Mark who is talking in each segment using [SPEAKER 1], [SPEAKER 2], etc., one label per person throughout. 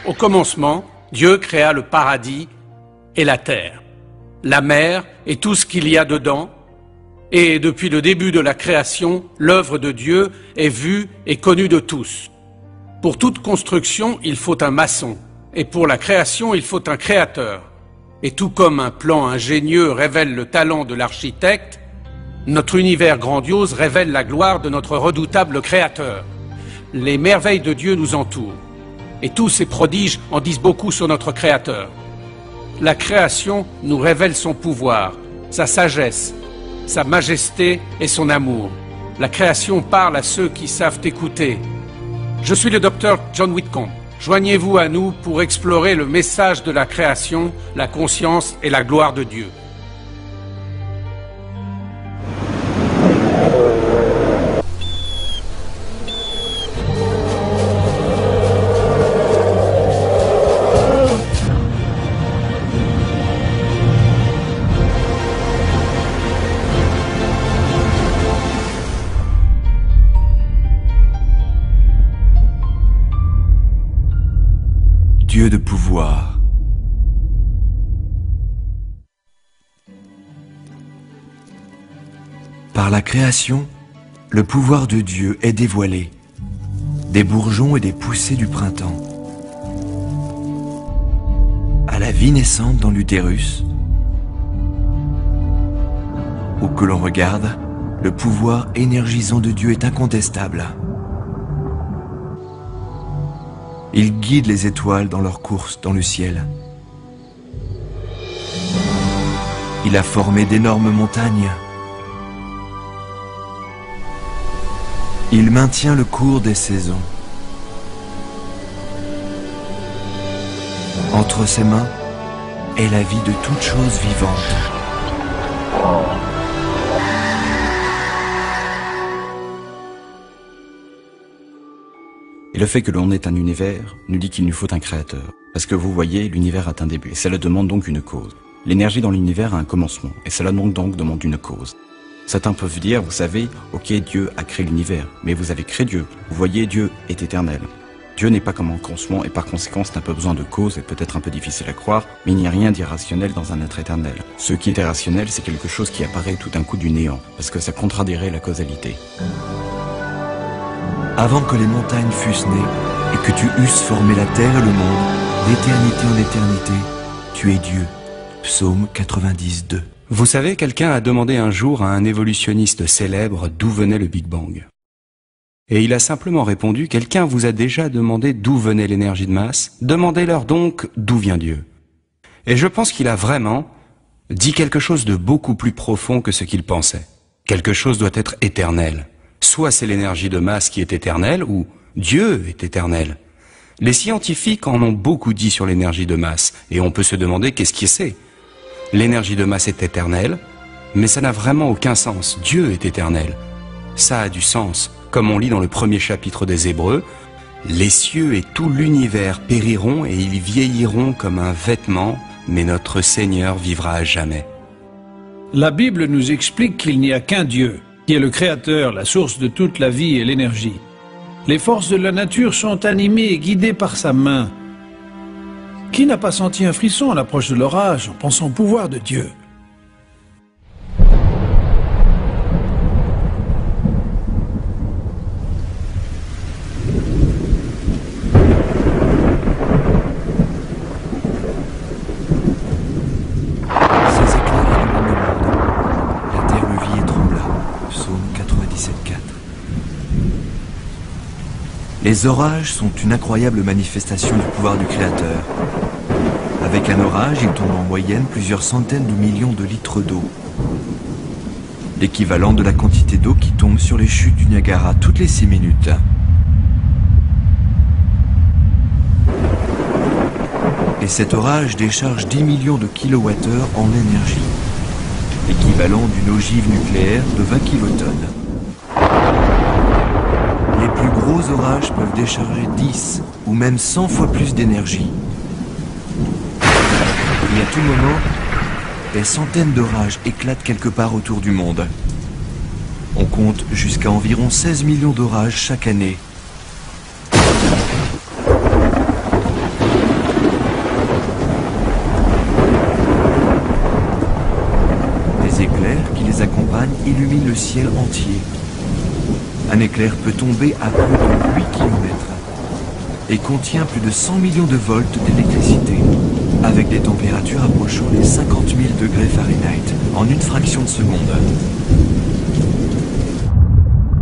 [SPEAKER 1] Au commencement, Dieu créa le paradis et la terre, la mer et tout ce qu'il y a dedans. Et depuis le début de la création, l'œuvre de Dieu est vue et connue de tous. Pour toute construction, il faut un maçon. Et pour la création, il faut un créateur. Et tout comme un plan ingénieux révèle le talent de l'architecte, notre univers grandiose révèle la gloire de notre redoutable créateur. Les merveilles de Dieu nous entourent. Et tous ces prodiges en disent beaucoup sur notre créateur. La création nous révèle son pouvoir, sa sagesse, sa majesté et son amour. La création parle à ceux qui savent écouter. Je suis le docteur John Whitcomb. Joignez-vous à nous pour explorer le message de la création, la conscience et la gloire de Dieu.
[SPEAKER 2] Dieu de pouvoir. Par la création, le pouvoir de Dieu est dévoilé, des bourgeons et des poussées du printemps, à la vie naissante dans l'utérus, où que l'on regarde, le pouvoir énergisant de Dieu est incontestable. Il guide les étoiles dans leur course dans le ciel. Il a formé d'énormes montagnes. Il maintient le cours des saisons. Entre ses mains est la vie de toute chose vivante.
[SPEAKER 3] Et le fait que l'on ait un univers nous dit qu'il nous faut un créateur. Parce que vous voyez, l'univers a un début, et cela demande donc une cause. L'énergie dans l'univers a un commencement, et cela donc demande une cause. Certains peuvent dire, vous savez, ok, Dieu a créé l'univers, mais vous avez créé Dieu. Vous voyez, Dieu est éternel. Dieu n'est pas comme un commencement, et par conséquent, c'est un peu besoin de cause, et peut-être un peu difficile à croire, mais il n'y a rien d'irrationnel dans un être éternel. Ce qui est irrationnel, c'est quelque chose qui apparaît tout d'un coup du néant, parce que ça contradierait la causalité.
[SPEAKER 2] Avant que les montagnes fussent nées et que tu eusses formé la terre et le monde, d'éternité en éternité, tu es Dieu. Psaume 90:2.
[SPEAKER 4] Vous savez, quelqu'un a demandé un jour à un évolutionniste célèbre d'où venait le Big Bang. Et il a simplement répondu, quelqu'un vous a déjà demandé d'où venait l'énergie de masse, demandez-leur donc d'où vient Dieu. Et je pense qu'il a vraiment dit quelque chose de beaucoup plus profond que ce qu'il pensait. Quelque chose doit être éternel. Soit c'est l'énergie de masse qui est éternelle, ou Dieu est éternel. Les scientifiques en ont beaucoup dit sur l'énergie de masse, et on peut se demander qu'est-ce qui c'est. L'énergie de masse est éternelle, mais ça n'a vraiment aucun sens. Dieu est éternel. Ça a du sens, comme on lit dans le premier chapitre des Hébreux, « Les cieux et tout l'univers périront et ils vieilliront comme un vêtement, mais notre Seigneur vivra à jamais. »
[SPEAKER 5] La Bible nous explique qu'il n'y a qu'un Dieu, qui est le Créateur, la source de toute la vie et l'énergie. Les forces de la nature sont animées et guidées par sa main. Qui n'a pas senti un frisson à l'approche de l'orage en pensant au pouvoir de Dieu ?
[SPEAKER 2] Ces éclairs illuminent le monde. La terre le vit et trembla. Psaume 97:4. Les orages sont une incroyable manifestation du pouvoir du Créateur. Avec un orage, il tombe en moyenne plusieurs centaines de millions de litres d'eau. L'équivalent de la quantité d'eau qui tombe sur les chutes du Niagara toutes les 6 minutes. Et cet orage décharge 10 millions de kilowattheures en énergie, l'équivalent d'une ogive nucléaire de 20 kilotonnes. Les plus gros orages peuvent décharger 10 ou même 100 fois plus d'énergie. Et à tout moment, des centaines d'orages éclatent quelque part autour du monde. On compte jusqu'à environ 16 millions d'orages chaque année. montagne illumine le ciel entier. Un éclair peut tomber à plus de 8 km et contient plus de 100 millions de volts d'électricité, avec des températures approchant les 50 000 degrés Fahrenheit en une fraction de seconde.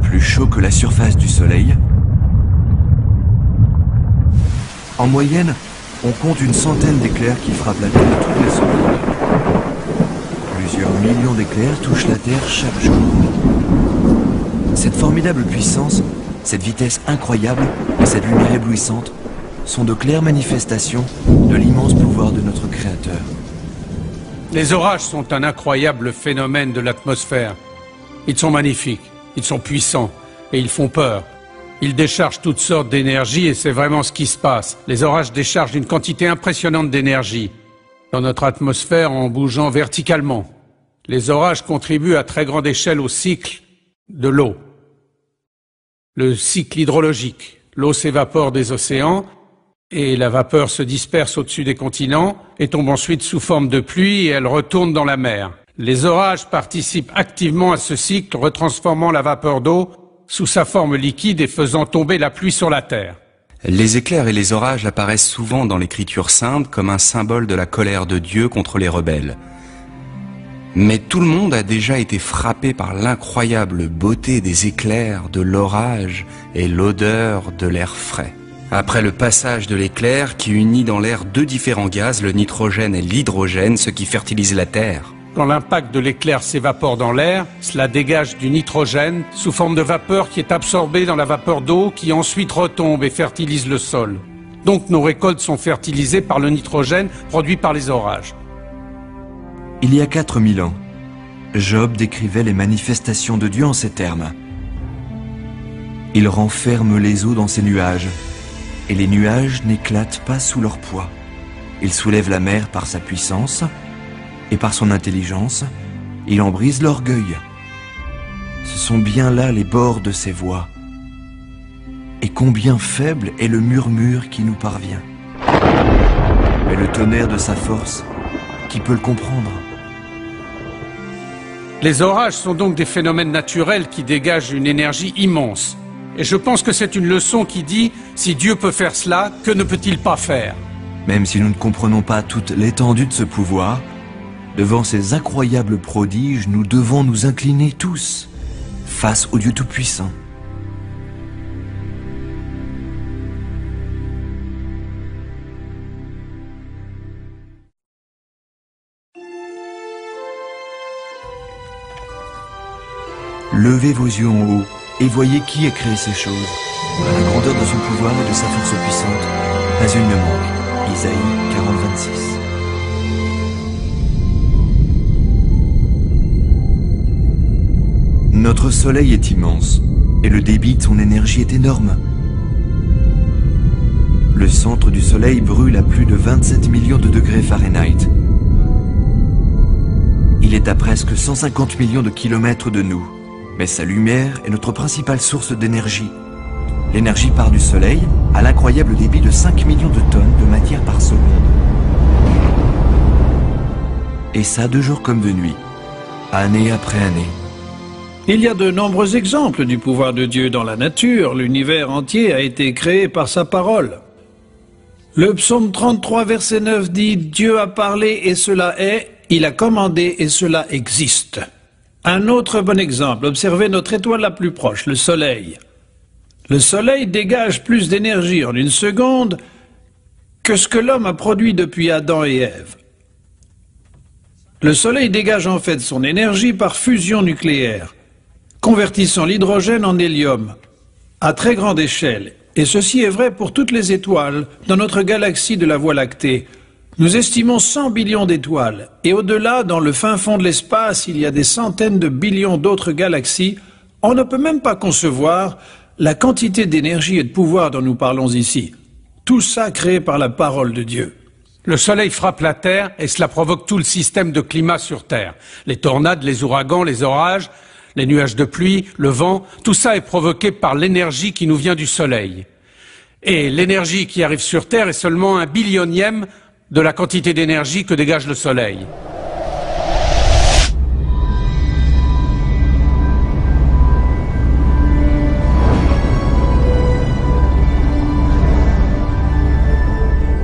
[SPEAKER 2] Plus chaud que la surface du Soleil. En moyenne, on compte une centaine d'éclairs qui frappent la Terre toutes les secondes. Plusieurs millions d'éclairs touchent la Terre chaque jour. Cette formidable puissance, cette vitesse incroyable et cette lumière éblouissante sont de claires manifestations de l'immense pouvoir de notre Créateur.
[SPEAKER 1] Les orages sont un incroyable phénomène de l'atmosphère. Ils sont magnifiques, ils sont puissants et ils font peur. Ils déchargent toutes sortes d'énergie et c'est vraiment ce qui se passe. Les orages déchargent une quantité impressionnante d'énergie dans notre atmosphère en bougeant verticalement. Les orages contribuent à très grande échelle au cycle de l'eau. Le cycle hydrologique. L'eau s'évapore des océans et la vapeur se disperse au-dessus des continents et tombe ensuite sous forme de pluie et elle retourne dans la mer. Les orages participent activement à ce cycle, retransformant la vapeur d'eau sous sa forme liquide et faisant tomber la pluie sur la terre.
[SPEAKER 4] Les éclairs et les orages apparaissent souvent dans l'Écriture sainte comme un symbole de la colère de Dieu contre les rebelles. Mais tout le monde a déjà été frappé par l'incroyable beauté des éclairs, de l'orage et l'odeur de l'air frais. Après le passage de l'éclair qui unit dans l'air deux différents gaz, le nitrogène et l'hydrogène, ce qui fertilise la terre.
[SPEAKER 1] Quand l'impact de l'éclair s'évapore dans l'air, cela dégage du nitrogène sous forme de vapeur qui est absorbée dans la vapeur d'eau qui ensuite retombe et fertilise le sol. Donc nos récoltes sont fertilisées par le nitrogène produit par les orages.
[SPEAKER 2] Il y a 4000 ans, Job décrivait les manifestations de Dieu en ces termes. Il renferme les eaux dans ses nuages, et les nuages n'éclatent pas sous leur poids. Il soulève la mer par sa puissance, et par son intelligence, il en brise l'orgueil. Ce sont bien là les bords de ses voix. Et combien faible est le murmure qui nous parvient. Mais le tonnerre de sa force, qui peut le comprendre?
[SPEAKER 1] Les orages sont donc des phénomènes naturels qui dégagent une énergie immense. Et je pense que c'est une leçon qui dit, si Dieu peut faire cela, que ne peut-il pas faire?
[SPEAKER 2] Même si nous ne comprenons pas toute l'étendue de ce pouvoir, devant ces incroyables prodiges, nous devons nous incliner tous face au Dieu Tout-Puissant. Levez vos yeux en haut et voyez qui a créé ces choses. À la grandeur de son pouvoir et de sa force puissante, pas une ne manque. Isaïe 40, 26. Notre soleil est immense et le débit de son énergie est énorme. Le centre du soleil brûle à plus de 27 millions de degrés Fahrenheit. Il est à presque 150 millions de kilomètres de nous. Mais sa lumière est notre principale source d'énergie. L'énergie part du Soleil à l'incroyable débit de 5 millions de tonnes de matière par seconde. Et ça de jour comme de nuit, année après année.
[SPEAKER 5] Il y a de nombreux exemples du pouvoir de Dieu dans la nature. L'univers entier a été créé par sa parole. Le psaume 33, verset 9 dit « Dieu a parlé et cela est, il a commandé et cela existe ». Un autre bon exemple, observez notre étoile la plus proche, le Soleil. Le Soleil dégage plus d'énergie en une seconde que ce que l'homme a produit depuis Adam et Ève. Le Soleil dégage en fait son énergie par fusion nucléaire, convertissant l'hydrogène en hélium, à très grande échelle. Et ceci est vrai pour toutes les étoiles dans notre galaxie de la Voie lactée. Nous estimons 100 billions d'étoiles, et au-delà, dans le fin fond de l'espace, il y a des centaines de billions d'autres galaxies. On ne peut même pas concevoir la quantité d'énergie et de pouvoir dont nous parlons ici. Tout ça créé par la parole de Dieu.
[SPEAKER 1] Le soleil frappe la Terre et cela provoque tout le système de climat sur Terre. Les tornades, les ouragans, les orages, les nuages de pluie, le vent, tout ça est provoqué par l'énergie qui nous vient du soleil. Et l'énergie qui arrive sur Terre est seulement 1 billionième de la quantité d'énergie que dégage le soleil.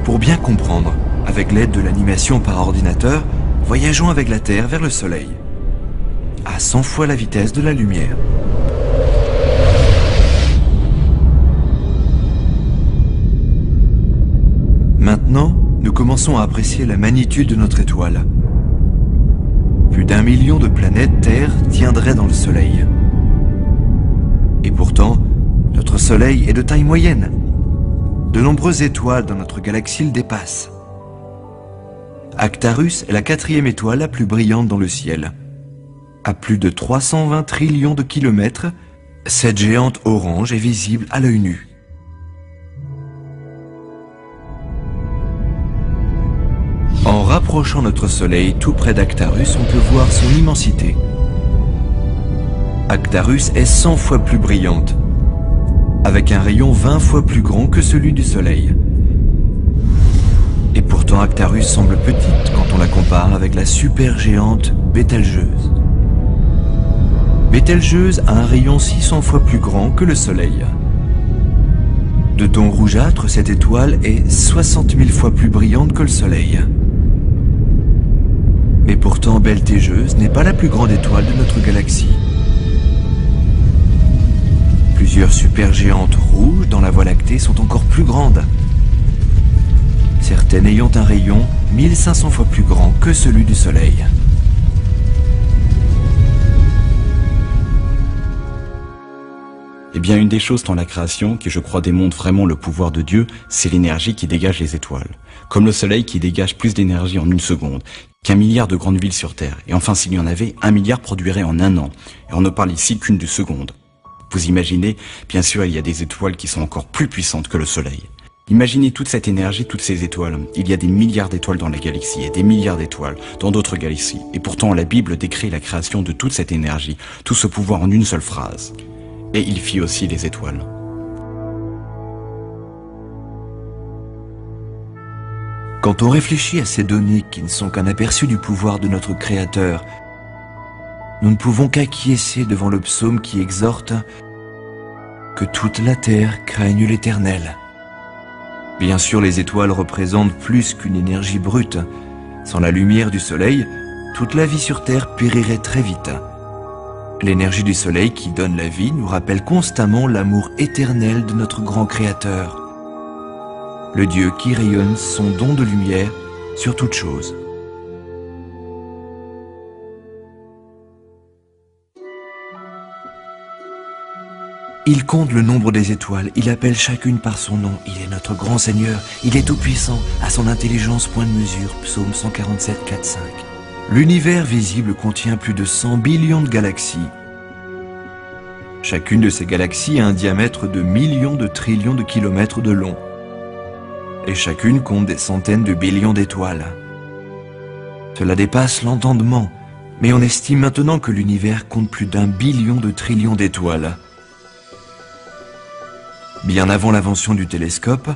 [SPEAKER 2] Pour bien comprendre, avec l'aide de l'animation par ordinateur, voyageons avec la Terre vers le Soleil, à 100 fois la vitesse de la lumière. Maintenant, nous commençons à apprécier la magnitude de notre étoile. Plus d'1 million de planètes Terre tiendraient dans le Soleil. Et pourtant, notre Soleil est de taille moyenne. De nombreuses étoiles dans notre galaxie le dépassent. Actarus est la 4e étoile la plus brillante dans le ciel. À plus de 320 trillions de kilomètres, cette géante orange est visible à l'œil nu. En rapprochant notre Soleil tout près d'Actarus, on peut voir son immensité. Actarus est 100 fois plus brillante, avec un rayon 20 fois plus grand que celui du Soleil. Et pourtant Actarus semble petite quand on la compare avec la supergéante Bételgeuse. Bételgeuse a un rayon 600 fois plus grand que le Soleil. De ton rougeâtre, cette étoile est 60 000 fois plus brillante que le Soleil. Mais pourtant, Bételgeuse n'est pas la plus grande étoile de notre galaxie. Plusieurs supergéantes rouges dans la Voie lactée sont encore plus grandes. Certaines ayant un rayon 1500 fois plus grand que celui du Soleil.
[SPEAKER 3] Eh bien, une des choses dans la création qui, je crois, démontre vraiment le pouvoir de Dieu, c'est l'énergie qui dégage les étoiles. Comme le Soleil qui dégage plus d'énergie en une seconde qu'1 milliard de grandes villes sur Terre. Et enfin, s'il y en avait, 1 milliard produirait en 1 an. Et on ne parle ici qu'une de seconde. Vous imaginez, bien sûr, il y a des étoiles qui sont encore plus puissantes que le Soleil. Imaginez toute cette énergie, toutes ces étoiles. Il y a des milliards d'étoiles dans la galaxie et des milliards d'étoiles dans d'autres galaxies. Et pourtant, la Bible décrit la création de toute cette énergie, tout ce pouvoir en une seule phrase. Et il fit aussi les étoiles.
[SPEAKER 2] Quand on réfléchit à ces données qui ne sont qu'un aperçu du pouvoir de notre Créateur, nous ne pouvons qu'acquiescer devant le psaume qui exhorte « Que toute la terre craigne l'Éternel ». Bien sûr, les étoiles représentent plus qu'une énergie brute. Sans la lumière du soleil, toute la vie sur Terre périrait très vite. L'énergie du soleil qui donne la vie nous rappelle constamment l'amour éternel de notre grand Créateur. Le Dieu qui rayonne son don de lumière sur toute chose. Il compte le nombre des étoiles, il appelle chacune par son nom. Il est notre grand Seigneur, il est tout-puissant, à son intelligence point de mesure. Psaume 147, 4, 5. L'univers visible contient plus de 100 billions de galaxies. Chacune de ces galaxies a un diamètre de millions de trillions de kilomètres de long. Et chacune compte des centaines de billions d'étoiles. Cela dépasse l'entendement, mais on estime maintenant que l'univers compte plus d'1 billion de trillions d'étoiles. Bien avant l'invention du télescope,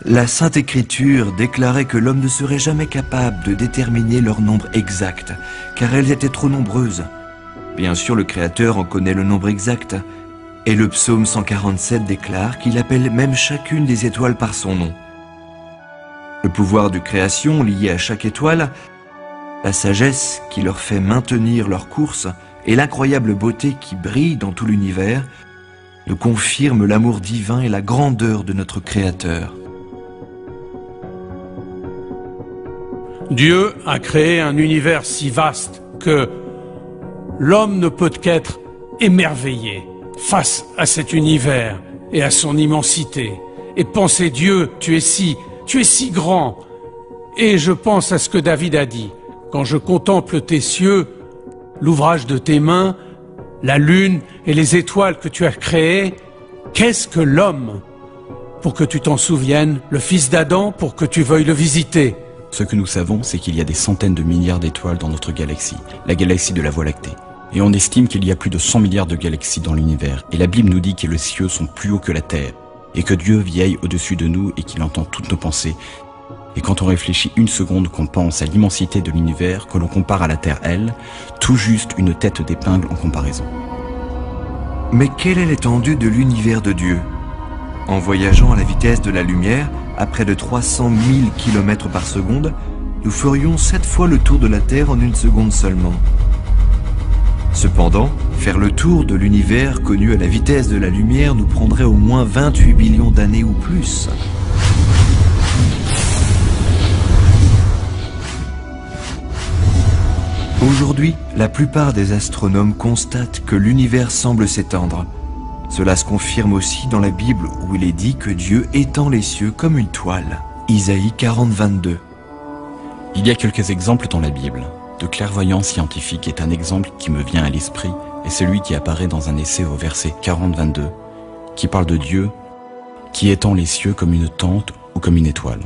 [SPEAKER 2] la Sainte Écriture déclarait que l'homme ne serait jamais capable de déterminer leur nombre exact, car elles étaient trop nombreuses. Bien sûr, le Créateur en connaît le nombre exact, et le psaume 147 déclare qu'il appelle même chacune des étoiles par son nom. Le pouvoir de création lié à chaque étoile, la sagesse qui leur fait maintenir leur course et l'incroyable beauté qui brille dans tout l'univers nous confirment l'amour divin et la grandeur de notre Créateur.
[SPEAKER 1] Dieu a créé un univers si vaste que l'homme ne peut qu'être émerveillé face à cet univers et à son immensité. Et penser, Dieu, tu es si grand. Et je pense à ce que David a dit. Quand je contemple tes cieux, l'ouvrage de tes mains, la lune et les étoiles que tu as créées, qu'est-ce que l'homme pour que tu t'en souviennes, le fils d'Adam pour que tu veuilles le visiter?
[SPEAKER 3] Ce que nous savons, c'est qu'il y a des centaines de milliards d'étoiles dans notre galaxie, la galaxie de la Voie lactée. Et on estime qu'il y a plus de 100 milliards de galaxies dans l'univers. Et la Bible nous dit que les cieux sont plus hauts que la terre, et que Dieu vieille au-dessus de nous et qu'il entend toutes nos pensées. Et quand on réfléchit une seconde, qu'on pense à l'immensité de l'univers, que l'on compare à la Terre, elle, tout juste une tête d'épingle en comparaison.
[SPEAKER 2] Mais quelle est l'étendue de l'univers de Dieu? En voyageant à la vitesse de la lumière, à près de 300 000 km par seconde, nous ferions 7 fois le tour de la Terre en une seconde seulement. Cependant, faire le tour de l'univers connu à la vitesse de la lumière nous prendrait au moins 28 millions d'années ou plus. Aujourd'hui, la plupart des astronomes constatent que l'univers semble s'étendre. Cela se confirme aussi dans la Bible où il est dit que Dieu étend les cieux comme une toile. Isaïe 40, 22.
[SPEAKER 3] Il y a quelques exemples dans la Bible. De clairvoyance scientifique est un exemple qui me vient à l'esprit, et celui qui apparaît dans un essai au verset 40-22, qui parle de Dieu qui étend les cieux comme une tente ou comme une étoile.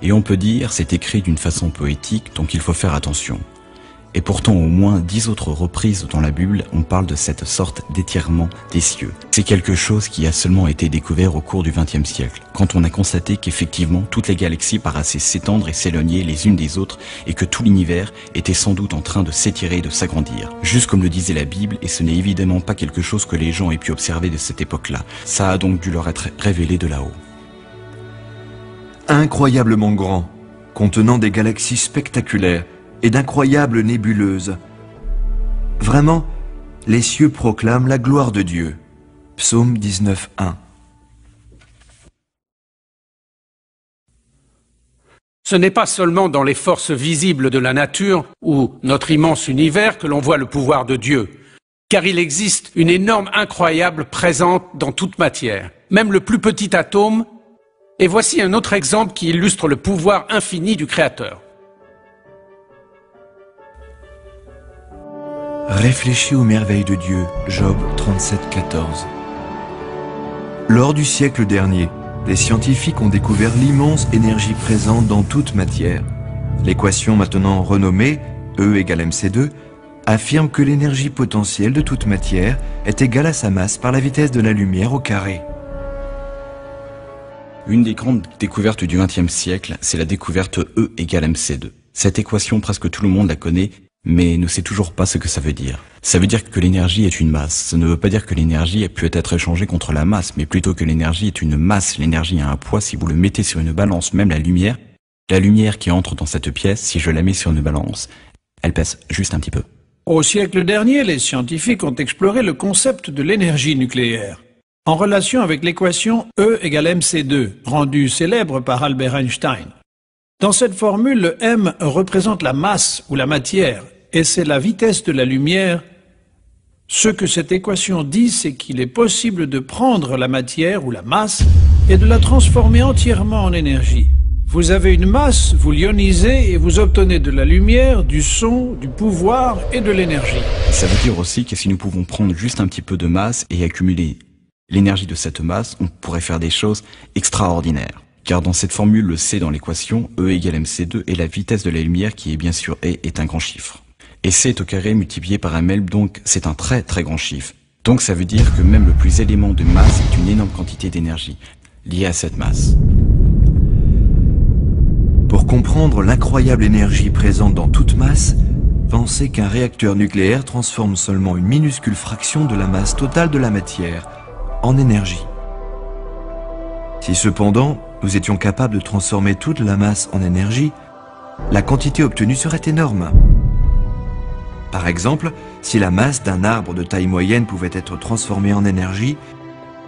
[SPEAKER 3] Et on peut dire c'est écrit d'une façon poétique, donc il faut faire attention. Et pourtant, au moins 10 autres reprises dans la Bible, on parle de cette sorte d'étirement des cieux. C'est quelque chose qui a seulement été découvert au cours du XXe siècle, quand on a constaté qu'effectivement, toutes les galaxies paraissaient s'étendre et s'éloigner les unes des autres, et que tout l'univers était sans doute en train de s'étirer et de s'agrandir. Juste comme le disait la Bible, et ce n'est évidemment pas quelque chose que les gens aient pu observer de cette époque-là. Ça a donc dû leur être révélé de là-haut.
[SPEAKER 2] Incroyablement grand, contenant des galaxies spectaculaires, et d'incroyables nébuleuses. Vraiment, les cieux proclament la gloire de Dieu. Psaume 19, 1.
[SPEAKER 1] Ce n'est pas seulement dans les forces visibles de la nature ou notre immense univers que l'on voit le pouvoir de Dieu, car il existe une énorme incroyable présente dans toute matière, même le plus petit atome, et voici un autre exemple qui illustre le pouvoir infini du Créateur.
[SPEAKER 2] Réfléchis aux merveilles de Dieu, Job 37, 14. Lors du siècle dernier, les scientifiques ont découvert l'immense énergie présente dans toute matière. L'équation maintenant renommée, E égale mc2, affirme que l'énergie potentielle de toute matière est égale à sa masse par la vitesse de la lumière au carré.
[SPEAKER 3] Une des grandes découvertes du XXe siècle, c'est la découverte E égale mc2. Cette équation, presque tout le monde la connaît, mais ne sait toujours pas ce que ça veut dire. Ça veut dire que l'énergie est une masse. Ça ne veut pas dire que l'énergie peut être échangée contre la masse, mais plutôt que l'énergie est une masse. L'énergie a un poids. Si vous le mettez sur une balance, même la lumière qui entre dans cette pièce, si je la mets sur une balance, elle pèse juste un petit peu.
[SPEAKER 5] Au siècle dernier, les scientifiques ont exploré le concept de l'énergie nucléaire, en relation avec l'équation E égale mc2, rendue célèbre par Albert Einstein. Dans cette formule, le m représente la masse ou la matière, et c'est la vitesse de la lumière. Ce que cette équation dit, c'est qu'il est possible de prendre la matière ou la masse et de la transformer entièrement en énergie. Vous avez une masse, vous l'ionisez et vous obtenez de la lumière, du son, du pouvoir et de l'énergie.
[SPEAKER 3] Ça veut dire aussi que si nous pouvons prendre juste un petit peu de masse et accumuler l'énergie de cette masse, on pourrait faire des choses extraordinaires. Car dans cette formule, le C dans l'équation, E égale mc2, et la vitesse de la lumière, qui est bien sûr E, est un grand chiffre. Et C est au carré multiplié par ml, donc c'est un très très grand chiffre. Donc ça veut dire que même le plus élément de masse est une énorme quantité d'énergie liée à cette masse.
[SPEAKER 2] Pour comprendre l'incroyable énergie présente dans toute masse, pensez qu'un réacteur nucléaire transforme seulement une minuscule fraction de la masse totale de la matière en énergie. Si cependant, nous étions capables de transformer toute la masse en énergie, la quantité obtenue serait énorme. Par exemple, si la masse d'un arbre de taille moyenne pouvait être transformée en énergie,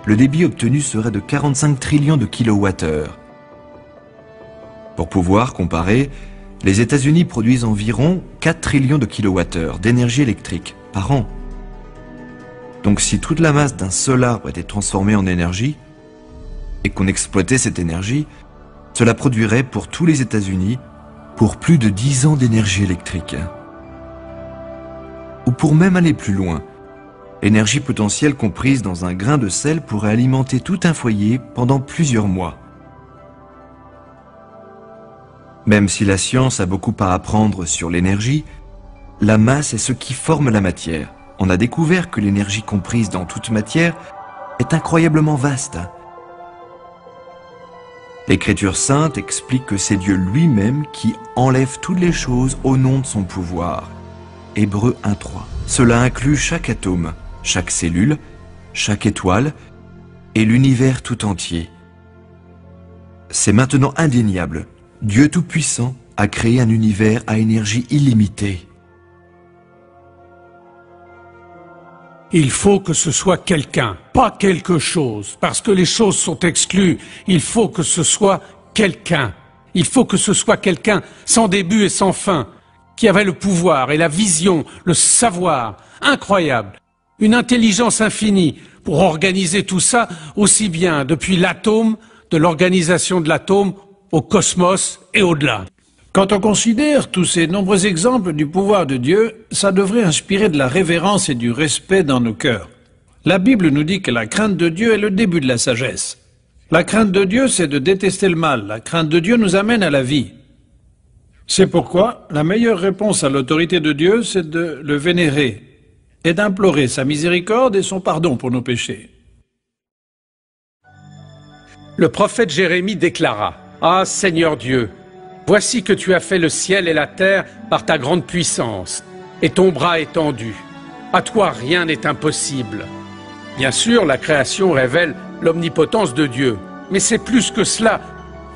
[SPEAKER 2] le débit obtenu serait de 45 trillions de kilowattheures. Pour pouvoir comparer, les États-Unis produisent environ 4 trillions de kilowattheures d'énergie électrique par an. Donc si toute la masse d'un seul arbre était transformée en énergie, et qu'on exploitait cette énergie, cela produirait pour tous les États-Unis pour plus de 10 ans d'énergie électrique. Ou pour même aller plus loin, l'énergie potentielle comprise dans un grain de sel pourrait alimenter tout un foyer pendant plusieurs mois. Même si la science a beaucoup à apprendre sur l'énergie, la masse est ce qui forme la matière. On a découvert que l'énergie comprise dans toute matière est incroyablement vaste. L'Écriture sainte explique que c'est Dieu lui-même qui enlève toutes les choses au nom de son pouvoir. Hébreux 1.3. Cela inclut chaque atome, chaque cellule, chaque étoile et l'univers tout entier. C'est maintenant indéniable. Dieu Tout-Puissant a créé un univers à énergie illimitée.
[SPEAKER 1] Il faut que ce soit quelqu'un, pas quelque chose, parce que les choses sont exclues. Il faut que ce soit quelqu'un. Il faut que ce soit quelqu'un sans début et sans fin, qui avait le pouvoir et la vision, le savoir incroyable, une intelligence infinie pour organiser tout ça aussi bien depuis l'atome, de l'organisation de l'atome, au cosmos et au-delà.
[SPEAKER 5] Quand on considère tous ces nombreux exemples du pouvoir de Dieu, ça devrait inspirer de la révérence et du respect dans nos cœurs. La Bible nous dit que la crainte de Dieu est le début de la sagesse. La crainte de Dieu, c'est de détester le mal. La crainte de Dieu nous amène à la vie. C'est pourquoi la meilleure réponse à l'autorité de Dieu, c'est de le vénérer et d'implorer sa miséricorde et son pardon pour nos péchés.
[SPEAKER 1] Le prophète Jérémie déclara: « Ah Seigneur Dieu, voici que tu as fait le ciel et la terre par ta grande puissance, et ton bras étendu. À toi rien n'est impossible. » Bien sûr, la création révèle l'omnipotence de Dieu, mais c'est plus que cela.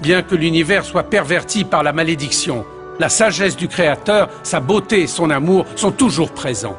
[SPEAKER 1] Bien que l'univers soit perverti par la malédiction, la sagesse du Créateur, sa beauté et son amour sont toujours présents.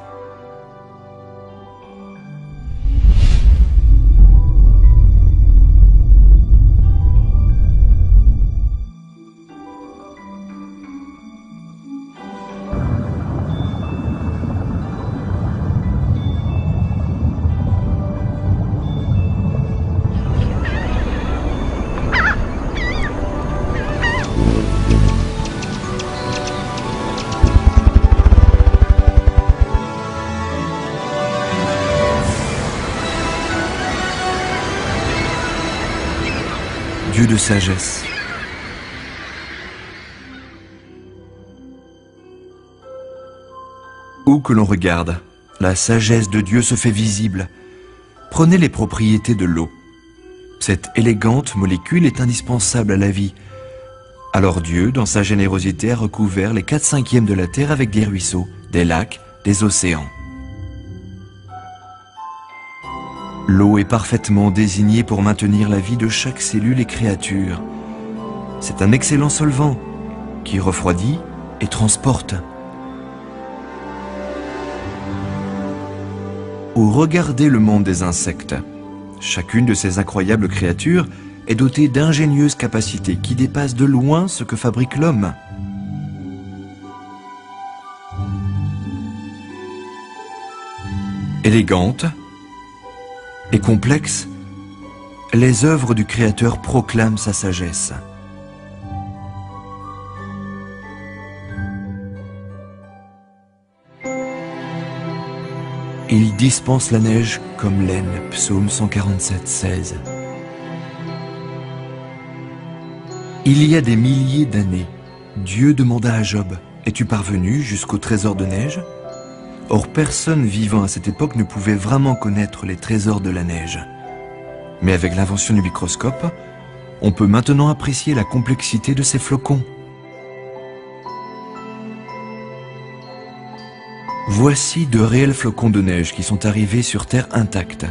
[SPEAKER 2] Dieu de sagesse. Où que l'on regarde, la sagesse de Dieu se fait visible. Prenez les propriétés de l'eau. Cette élégante molécule est indispensable à la vie. Alors Dieu, dans sa générosité, a recouvert les 4/5 de la terre avec des ruisseaux, des lacs, des océans. L'eau est parfaitement désignée pour maintenir la vie de chaque cellule et créature. C'est un excellent solvant qui refroidit et transporte. Ou regardez le monde des insectes. Chacune de ces incroyables créatures est dotée d'ingénieuses capacités qui dépassent de loin ce que fabrique l'homme. Élégantes et complexes, les œuvres du Créateur proclament sa sagesse. Il dispense la neige comme laine, psaume 147, 16. Il y a des milliers d'années, Dieu demanda à Job, « Es-tu parvenu jusqu'au trésor de neige ?» Or, personne vivant à cette époque ne pouvait vraiment connaître les trésors de la neige. Mais avec l'invention du microscope, on peut maintenant apprécier la complexité de ces flocons. Voici de réels flocons de neige qui sont arrivés sur Terre intacts.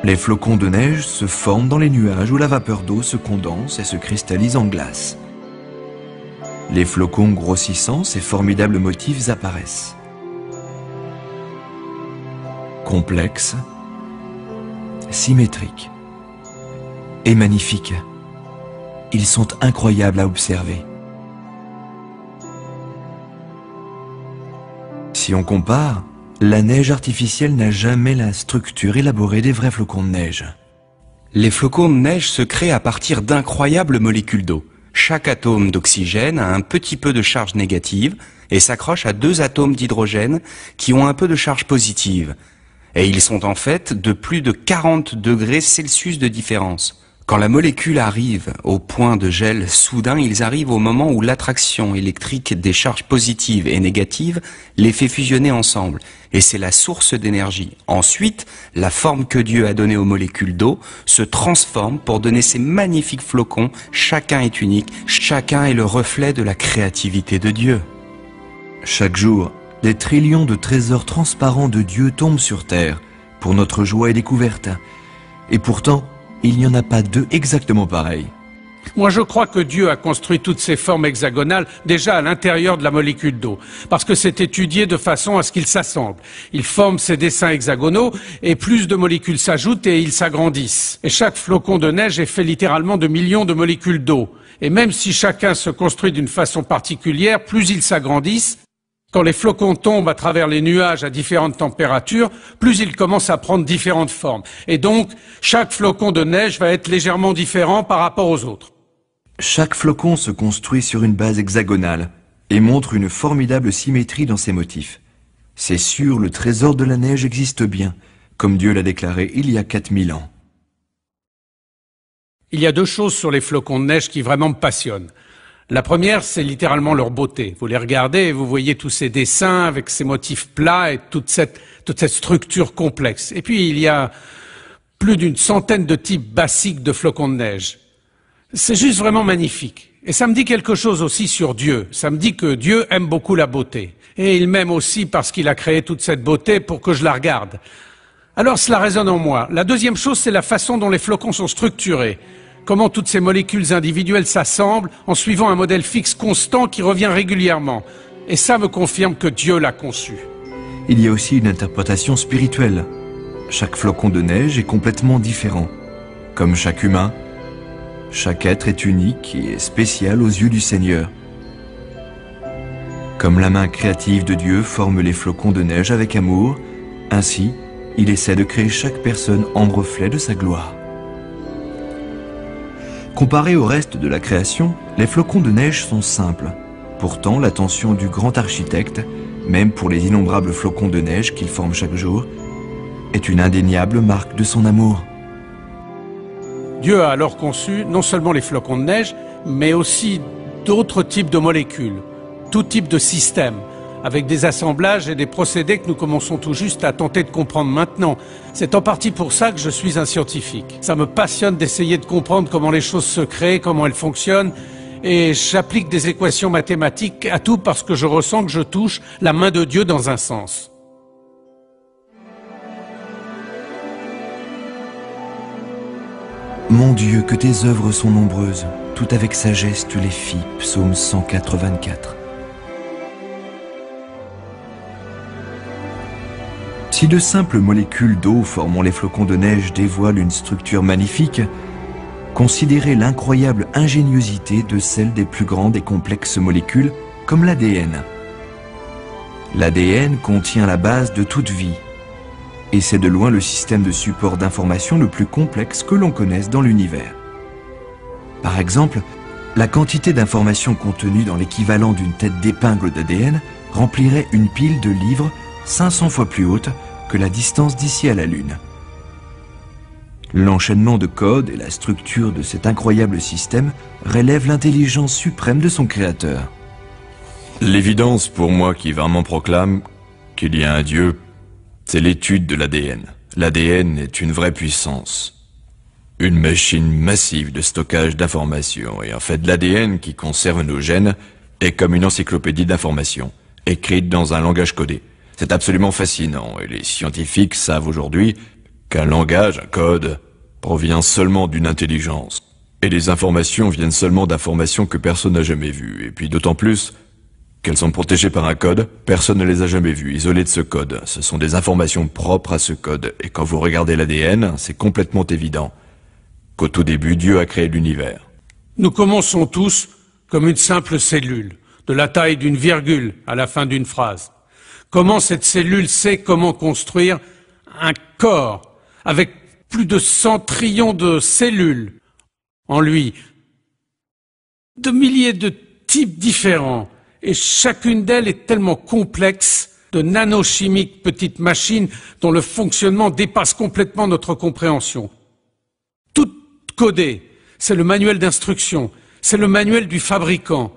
[SPEAKER 2] Les flocons de neige se forment dans les nuages où la vapeur d'eau se condense et se cristallise en glace. Les flocons grossissant, ces formidables motifs apparaissent. Complexes, symétriques et magnifiques. Ils sont incroyables à observer. Si on compare, la neige artificielle n'a jamais la structure élaborée des vrais flocons de neige.
[SPEAKER 4] Les flocons de neige se créent à partir d'incroyables molécules d'eau. Chaque atome d'oxygène a un petit peu de charge négative et s'accroche à 2 atomes d'hydrogène qui ont un peu de charge positive. Et ils sont en fait de plus de 40 degrés Celsius de différence. Quand la molécule arrive au point de gel soudain, ils arrivent au moment où l'attraction électrique des charges positives et négatives les fait fusionner ensemble. Et c'est la source d'énergie. Ensuite, la forme que Dieu a donnée aux molécules d'eau se transforme pour donner ces magnifiques flocons. Chacun est unique, chacun est le reflet de la créativité de Dieu.
[SPEAKER 2] Chaque jour, des trillions de trésors transparents de Dieu tombent sur Terre, pour notre joie et découverte. Et pourtant, il n'y en a pas deux exactement pareils.
[SPEAKER 1] Moi, je crois que Dieu a construit toutes ces formes hexagonales déjà à l'intérieur de la molécule d'eau, parce que c'est étudié de façon à ce qu'ils s'assemblent. Ils forment ces dessins hexagonaux, et plus de molécules s'ajoutent et ils s'agrandissent. Et chaque flocon de neige est fait littéralement de millions de molécules d'eau. Et même si chacun se construit d'une façon particulière, plus ils s'agrandissent. Quand les flocons tombent à travers les nuages à différentes températures, plus ils commencent à prendre différentes formes. Et donc, chaque flocon de neige va être légèrement différent par rapport aux autres.
[SPEAKER 2] Chaque flocon se construit sur une base hexagonale et montre une formidable symétrie dans ses motifs. C'est sûr, le trésor de la neige existe bien, comme Dieu l'a déclaré il y a 4000 ans.
[SPEAKER 1] Il y a deux choses sur les flocons de neige qui vraiment me passionnent. La première, c'est littéralement leur beauté. Vous les regardez et vous voyez tous ces dessins avec ces motifs plats et toute cette structure complexe. Et puis, il y a plus d'une centaine de types basiques de flocons de neige. C'est juste vraiment magnifique. Et ça me dit quelque chose aussi sur Dieu. Ça me dit que Dieu aime beaucoup la beauté. Et il m'aime aussi parce qu'il a créé toute cette beauté pour que je la regarde. Alors cela résonne en moi. La deuxième chose, c'est la façon dont les flocons sont structurés. Comment toutes ces molécules individuelles s'assemblent en suivant un modèle fixe constant qui revient régulièrement. Et ça me confirme que Dieu l'a conçu.
[SPEAKER 2] Il y a aussi une interprétation spirituelle. Chaque flocon de neige est complètement différent. Comme chaque humain, chaque être est unique et spécial aux yeux du Seigneur. Comme la main créative de Dieu forme les flocons de neige avec amour, ainsi, il essaie de créer chaque personne en reflet de sa gloire. Comparés au reste de la création, les flocons de neige sont simples. Pourtant, l'attention du grand architecte, même pour les innombrables flocons de neige qu'il forme chaque jour, est une indéniable marque de son amour.
[SPEAKER 1] Dieu a alors conçu non seulement les flocons de neige, mais aussi d'autres types de molécules, tout type de systèmes, avec des assemblages et des procédés que nous commençons tout juste à tenter de comprendre maintenant. C'est en partie pour ça que je suis un scientifique. Ça me passionne d'essayer de comprendre comment les choses se créent, comment elles fonctionnent, et j'applique des équations mathématiques à tout parce que je ressens que je touche la main de Dieu dans un sens.
[SPEAKER 2] Mon Dieu, que tes œuvres sont nombreuses, tout avec sagesse tu les fis. Psaume 104, 24. Si de simples molécules d'eau formant les flocons de neige dévoilent une structure magnifique, considérez l'incroyable ingéniosité de celle des plus grandes et complexes molécules, comme l'ADN. L'ADN contient la base de toute vie, et c'est de loin le système de support d'information le plus complexe que l'on connaisse dans l'univers. Par exemple, la quantité d'informations contenues dans l'équivalent d'une tête d'épingle d'ADN remplirait une pile de livres 500 fois plus haute que la distance d'ici à la Lune. L'enchaînement de codes et la structure de cet incroyable système relèvent l'intelligence suprême de son créateur.
[SPEAKER 6] L'évidence pour moi qui vraiment proclame qu'il y a un Dieu, c'est l'étude de l'ADN. L'ADN est une vraie puissance. Une machine massive de stockage d'informations. Et en fait, l'ADN qui conserve nos gènes est comme une encyclopédie d'informations, écrite dans un langage codé. C'est absolument fascinant, et les scientifiques savent aujourd'hui qu'un langage, un code, provient seulement d'une intelligence. Et les informations viennent seulement d'informations que personne n'a jamais vues, et puis d'autant plus qu'elles sont protégées par un code, personne ne les a jamais vues, isolées de ce code. Ce sont des informations propres à ce code, et quand vous regardez l'ADN, c'est complètement évident qu'au tout début, Dieu a créé l'univers.
[SPEAKER 1] Nous commençons tous comme une simple cellule, de la taille d'une virgule à la fin d'une phrase. Comment cette cellule sait comment construire un corps avec plus de 100 trillions de cellules en lui, de milliers de types différents, et chacune d'elles est tellement complexe, de nanochimiques petites machines dont le fonctionnement dépasse complètement notre compréhension. Tout codé, c'est le manuel d'instruction, c'est le manuel du fabricant.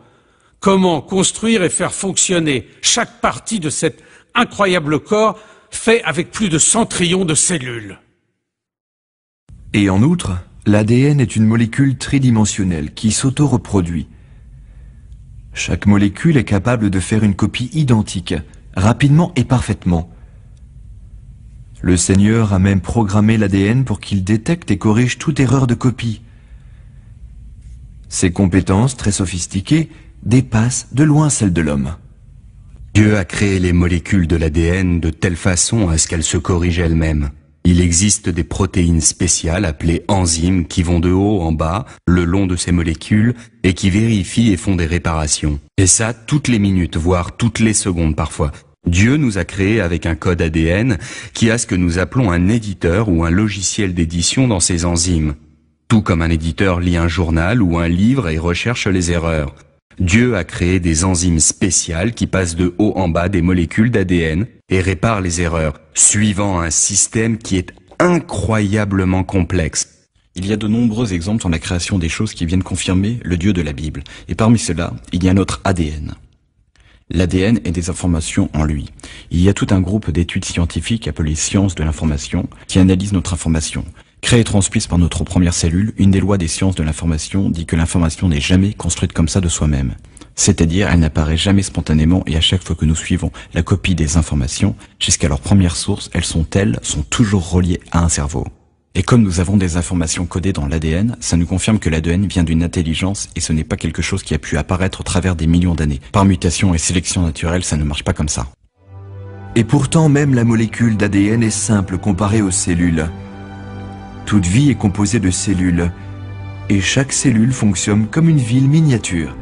[SPEAKER 1] Comment construire et faire fonctionner chaque partie de cet incroyable corps fait avec plus de 100 trillions de cellules.
[SPEAKER 2] Et en outre, l'ADN est une molécule tridimensionnelle qui s'auto-reproduit. Chaque molécule est capable de faire une copie identique, rapidement et parfaitement. Le Seigneur a même programmé l'ADN pour qu'il détecte et corrige toute erreur de copie. Ses compétences, très sophistiquées, dépassent de loin celles de l'homme.
[SPEAKER 4] Dieu a créé les molécules de l'ADN de telle façon à ce qu'elles se corrigent elles-mêmes. Il existe des protéines spéciales appelées enzymes qui vont de haut en bas, le long de ces molécules, et qui vérifient et font des réparations. Et ça, toutes les minutes, voire toutes les secondes parfois. Dieu nous a créés avec un code ADN qui a ce que nous appelons un éditeur ou un logiciel d'édition dans ces enzymes. Tout comme un éditeur lit un journal ou un livre et recherche les erreurs. Dieu a créé des enzymes spéciales qui passent de haut en bas des molécules d'ADN et réparent les erreurs, suivant un système qui est incroyablement complexe.
[SPEAKER 3] Il y a de nombreux exemples dans la création des choses qui viennent confirmer le Dieu de la Bible. Et parmi ceux-là, il y a notre ADN. L'ADN est des informations en lui. Il y a tout un groupe d'études scientifiques appelées sciences de l'information qui analysent notre information. Créée et transmise par notre première cellule, une des lois des sciences de l'information dit que l'information n'est jamais construite comme ça de soi-même. C'est-à-dire, elle n'apparaît jamais spontanément et à chaque fois que nous suivons la copie des informations, jusqu'à leur première source, elles sont toujours reliées à un cerveau. Et comme nous avons des informations codées dans l'ADN, ça nous confirme que l'ADN vient d'une intelligence et ce n'est pas quelque chose qui a pu apparaître au travers des millions d'années. Par mutation et sélection naturelle, ça ne marche pas comme ça.
[SPEAKER 2] Et pourtant, même la molécule d'ADN est simple comparée aux cellules. Toute vie est composée de cellules, et chaque cellule fonctionne comme une ville miniature.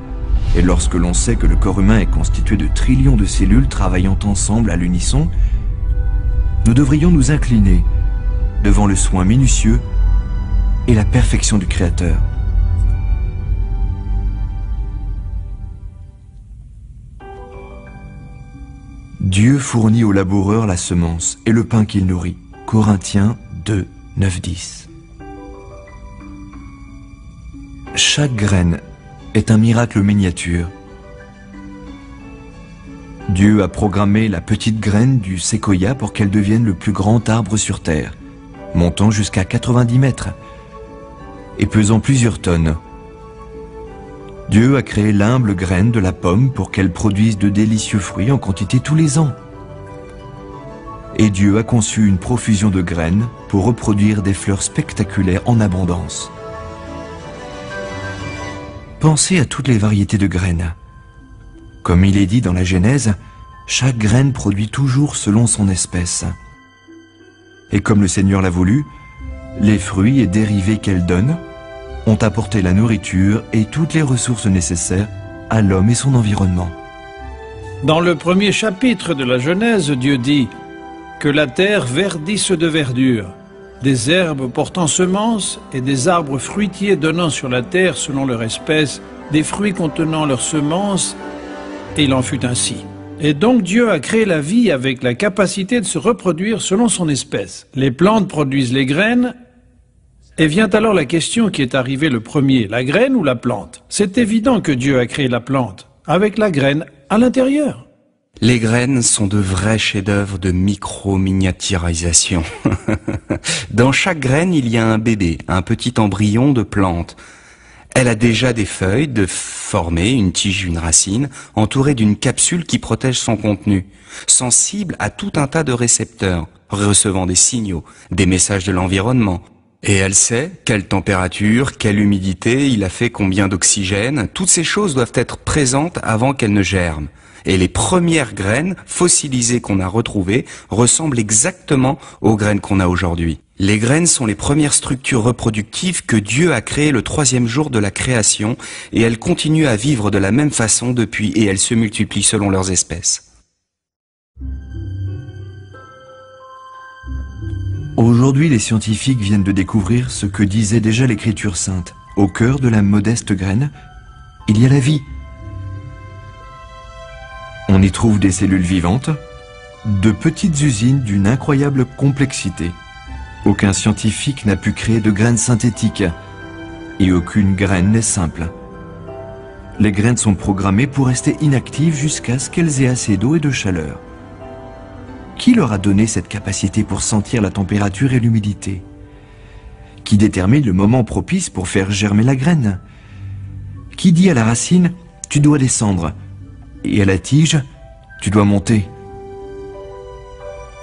[SPEAKER 2] Et lorsque l'on sait que le corps humain est constitué de trillions de cellules travaillant ensemble à l'unisson, nous devrions nous incliner devant le soin minutieux et la perfection du Créateur. Dieu fournit au laboureur la semence et le pain qu'il nourrit. Corinthiens 2, 9-10. Chaque graine est un miracle miniature. Dieu a programmé la petite graine du séquoia pour qu'elle devienne le plus grand arbre sur Terre, montant jusqu'à 90 mètres et pesant plusieurs tonnes. Dieu a créé l'humble graine de la pomme pour qu'elle produise de délicieux fruits en quantité tous les ans. Et Dieu a conçu une profusion de graines pour reproduire des fleurs spectaculaires en abondance. Pensez à toutes les variétés de graines. Comme il est dit dans la Genèse, chaque graine produit toujours selon son espèce. Et comme le Seigneur l'a voulu, les fruits et dérivés qu'elle donne ont apporté la nourriture et toutes les ressources nécessaires à l'homme et son environnement.
[SPEAKER 5] Dans le premier chapitre de la Genèse, Dieu dit que la terre verdisse de verdure, des herbes portant semences et des arbres fruitiers donnant sur la terre selon leur espèce, des fruits contenant leurs semences, et il en fut ainsi. Et donc Dieu a créé la vie avec la capacité de se reproduire selon son espèce. Les plantes produisent les graines, et vient alors la question qui est arrivée le premier, la graine ou la plante? C'est évident que Dieu a créé la plante, avec la graine à l'intérieur.
[SPEAKER 4] Les graines sont de vrais chefs-d'œuvre de micro-miniaturisation. Dans chaque graine, il y a un bébé, un petit embryon de plante. Elle a déjà des feuilles de former, une tige, une racine, entourée d'une capsule qui protège son contenu, sensible à tout un tas de récepteurs, recevant des signaux, des messages de l'environnement. Et elle sait quelle température, quelle humidité, il a fait combien d'oxygène. Toutes ces choses doivent être présentes avant qu'elles ne germent. Et les premières graines fossilisées qu'on a retrouvées ressemblent exactement aux graines qu'on a aujourd'hui. Les graines sont les premières structures reproductives que Dieu a créées le 3e jour de la création, et elles continuent à vivre de la même façon depuis, et elles se multiplient selon leurs espèces.
[SPEAKER 2] Aujourd'hui, les scientifiques viennent de découvrir ce que disait déjà l'Écriture sainte. Au cœur de la modeste graine, il y a la vie. On y trouve des cellules vivantes, de petites usines d'une incroyable complexité. Aucun scientifique n'a pu créer de graines synthétiques, et aucune graine n'est simple. Les graines sont programmées pour rester inactives jusqu'à ce qu'elles aient assez d'eau et de chaleur. Qui leur a donné cette capacité pour sentir la température et l'humidité? Qui détermine le moment propice pour faire germer la graine? Qui dit à la racine « tu dois descendre » et à la tige « tu dois monter »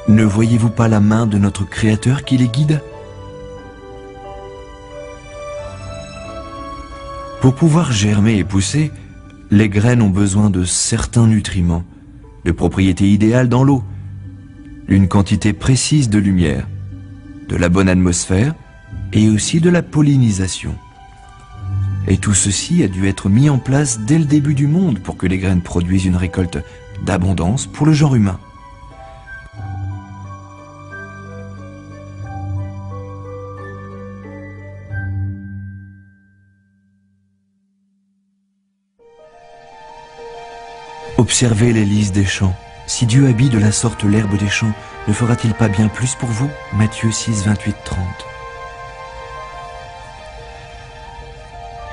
[SPEAKER 2] Ne voyez-vous pas la main de notre Créateur qui les guide? Pour pouvoir germer et pousser, les graines ont besoin de certains nutriments, de propriétés idéales dans l'eau, d'une quantité précise de lumière, de la bonne atmosphère et aussi de la pollinisation. Et tout ceci a dû être mis en place dès le début du monde pour que les graines produisent une récolte d'abondance pour le genre humain. Observez les lys des champs. Si Dieu habille de la sorte l'herbe des champs, ne fera-t-il pas bien plus pour vous? Matthieu 6, 28, 30.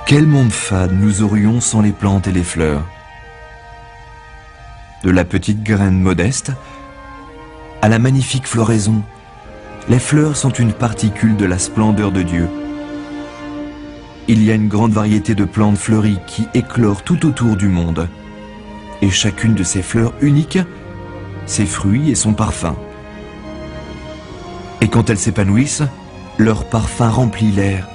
[SPEAKER 2] Quel monde fade nous aurions sans les plantes et les fleurs? De la petite graine modeste à la magnifique floraison, les fleurs sont une particule de la splendeur de Dieu. Il y a une grande variété de plantes fleuries qui éclorent tout autour du monde. Et chacune de ces fleurs uniques, ses fruits et son parfum. Et quand elles s'épanouissent, leur parfum remplit l'air.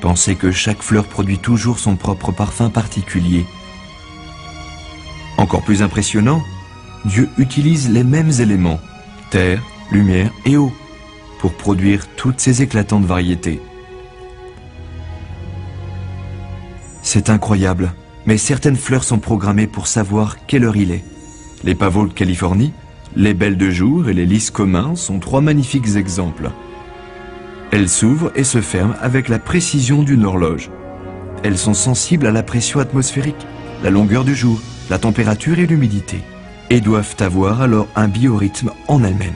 [SPEAKER 2] Pensez que chaque fleur produit toujours son propre parfum particulier. Encore plus impressionnant, Dieu utilise les mêmes éléments, terre, lumière et eau, pour produire toutes ces éclatantes variétés. C'est incroyable. Mais certaines fleurs sont programmées pour savoir quelle heure il est. Les pavots de Californie, les belles de jour et les lys communs sont trois magnifiques exemples. Elles s'ouvrent et se ferment avec la précision d'une horloge. Elles sont sensibles à la pression atmosphérique, la longueur du jour, la température et l'humidité, et doivent avoir alors un biorhythme en elles-mêmes.